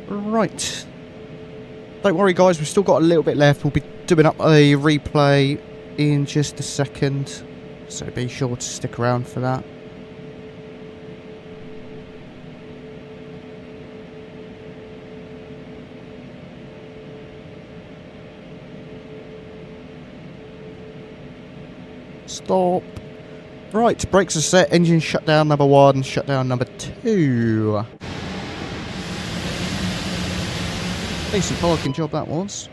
Right. Don't worry guys, we've still got a little bit left. We'll be doing up a replay in just a second. So be sure to stick around for that. Stop. Right, brakes are set, engine shut down number 1, shut down number 2. Decent parking job that was.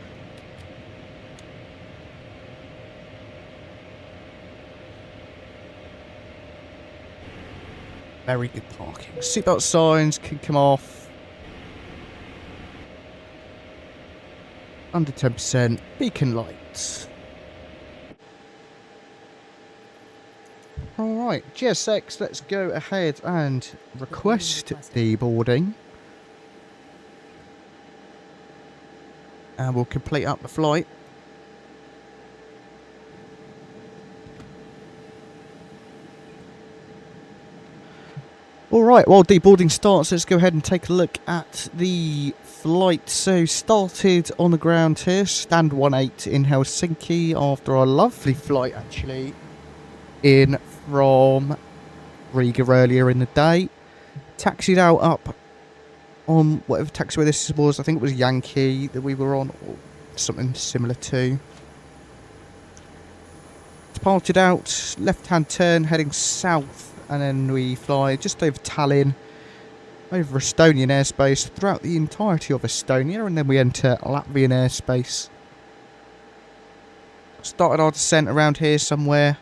Very good parking. Seatbelt signs can come off. Under 10%. Beacon lights. Alright, GSX, let's go ahead and request deboarding. And we'll complete up the flight. Alright, while deboarding starts, let's go ahead and take a look at the flight. So, started on the ground here, stand 18 in Helsinki after our lovely flight actually in from Riga earlier in the day. Taxied out up on whatever taxiway this was. I think it was Yankee that we were on, or something similar to. Departed out, left-hand turn, heading south, and then we fly just over Tallinn, over Estonian airspace, throughout the entirety of Estonia, and then we enter Latvian airspace. Started our descent around here somewhere.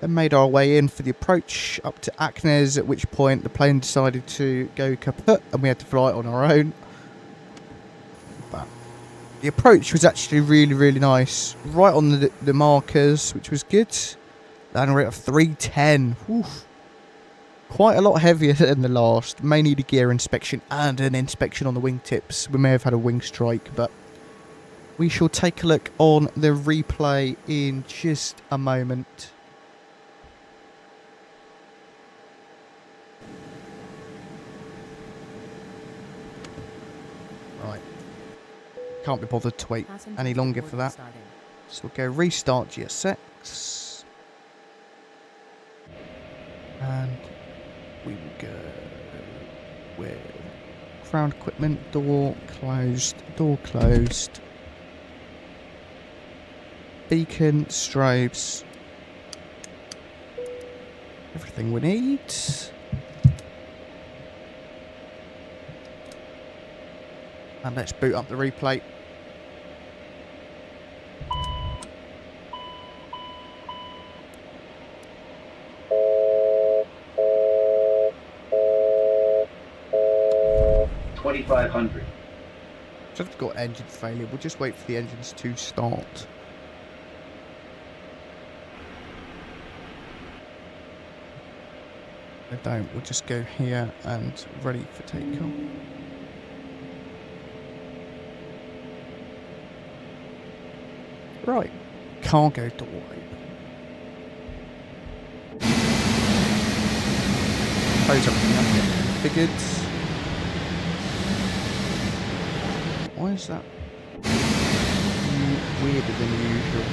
Then made our way in for the approach up to 𝗂𝐻, at which point the plane decided to go kaput and we had to fly it on our own. But the approach was actually really, really nice. Right on the markers, which was good. Landing rate of 310. Oof. Quite a lot heavier than the last. May need a gear inspection and an inspection on the wingtips. We may have had a wing strike, but we shall take a look on the replay in just a moment. Right, can't be bothered to wait any longer for that. So we'll go restart GSX. And we will go with ground equipment, door closed, beacon, strobes, everything we need. And let's boot up the replay. $2,500. So I've got engine failure. We'll just wait for the engines to start. If they don't, we'll just go here and ready for takeoff. Right, cargo door open. Close everything up, get configured. Why is that weirder than usual?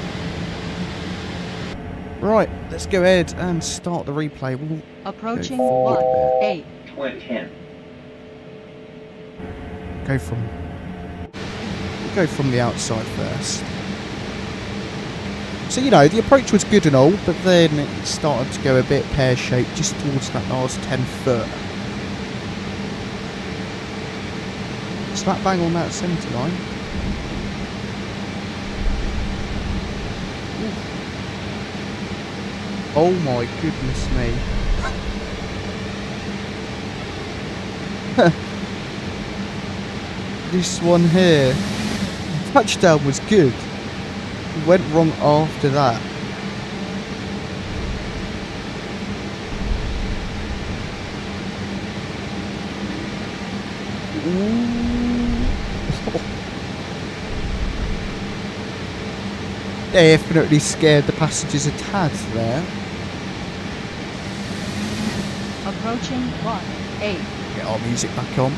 Right, let's go ahead and start the replay. We'll Approaching go 18. 2010. We'll go from the outside first. So, you know, the approach was good and all, but then it started to go a bit pear-shaped just towards that last 10 foot. Slap bang on that centre line. Oh my goodness me. This one here. The touchdown was good. It went wrong after that. Definitely scared the passengers a tad there. Approaching 1-8. Get our music back on.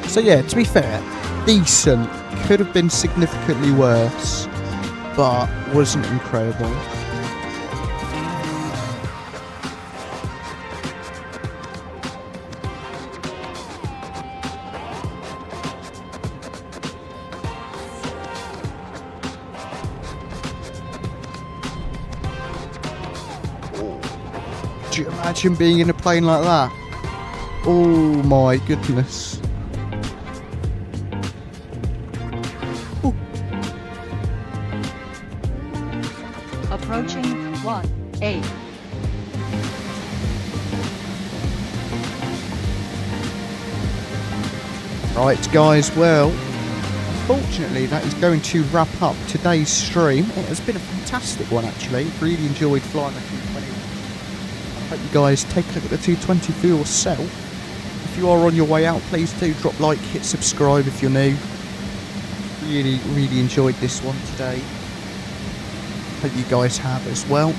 So yeah, to be fair, decent. Could have been significantly worse, but wasn't incredible. Do you imagine being in a plane like that? Oh my goodness. Approaching 1-8. Right guys, well, unfortunately that is going to wrap up today's stream. It has been a fantastic one actually. Really enjoyed flying the 220. I hope you guys take a look at the 220 for yourself. If you are on your way out, please do drop like, hit subscribe if you're new. Really enjoyed this one today. Hope you guys have as well.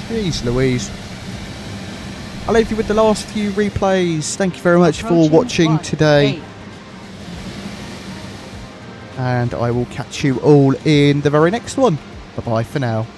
Jeez Louise. I'll leave you with the last few replays. Thank you very much for watching today. And I will catch you all in the very next one. Bye bye for now.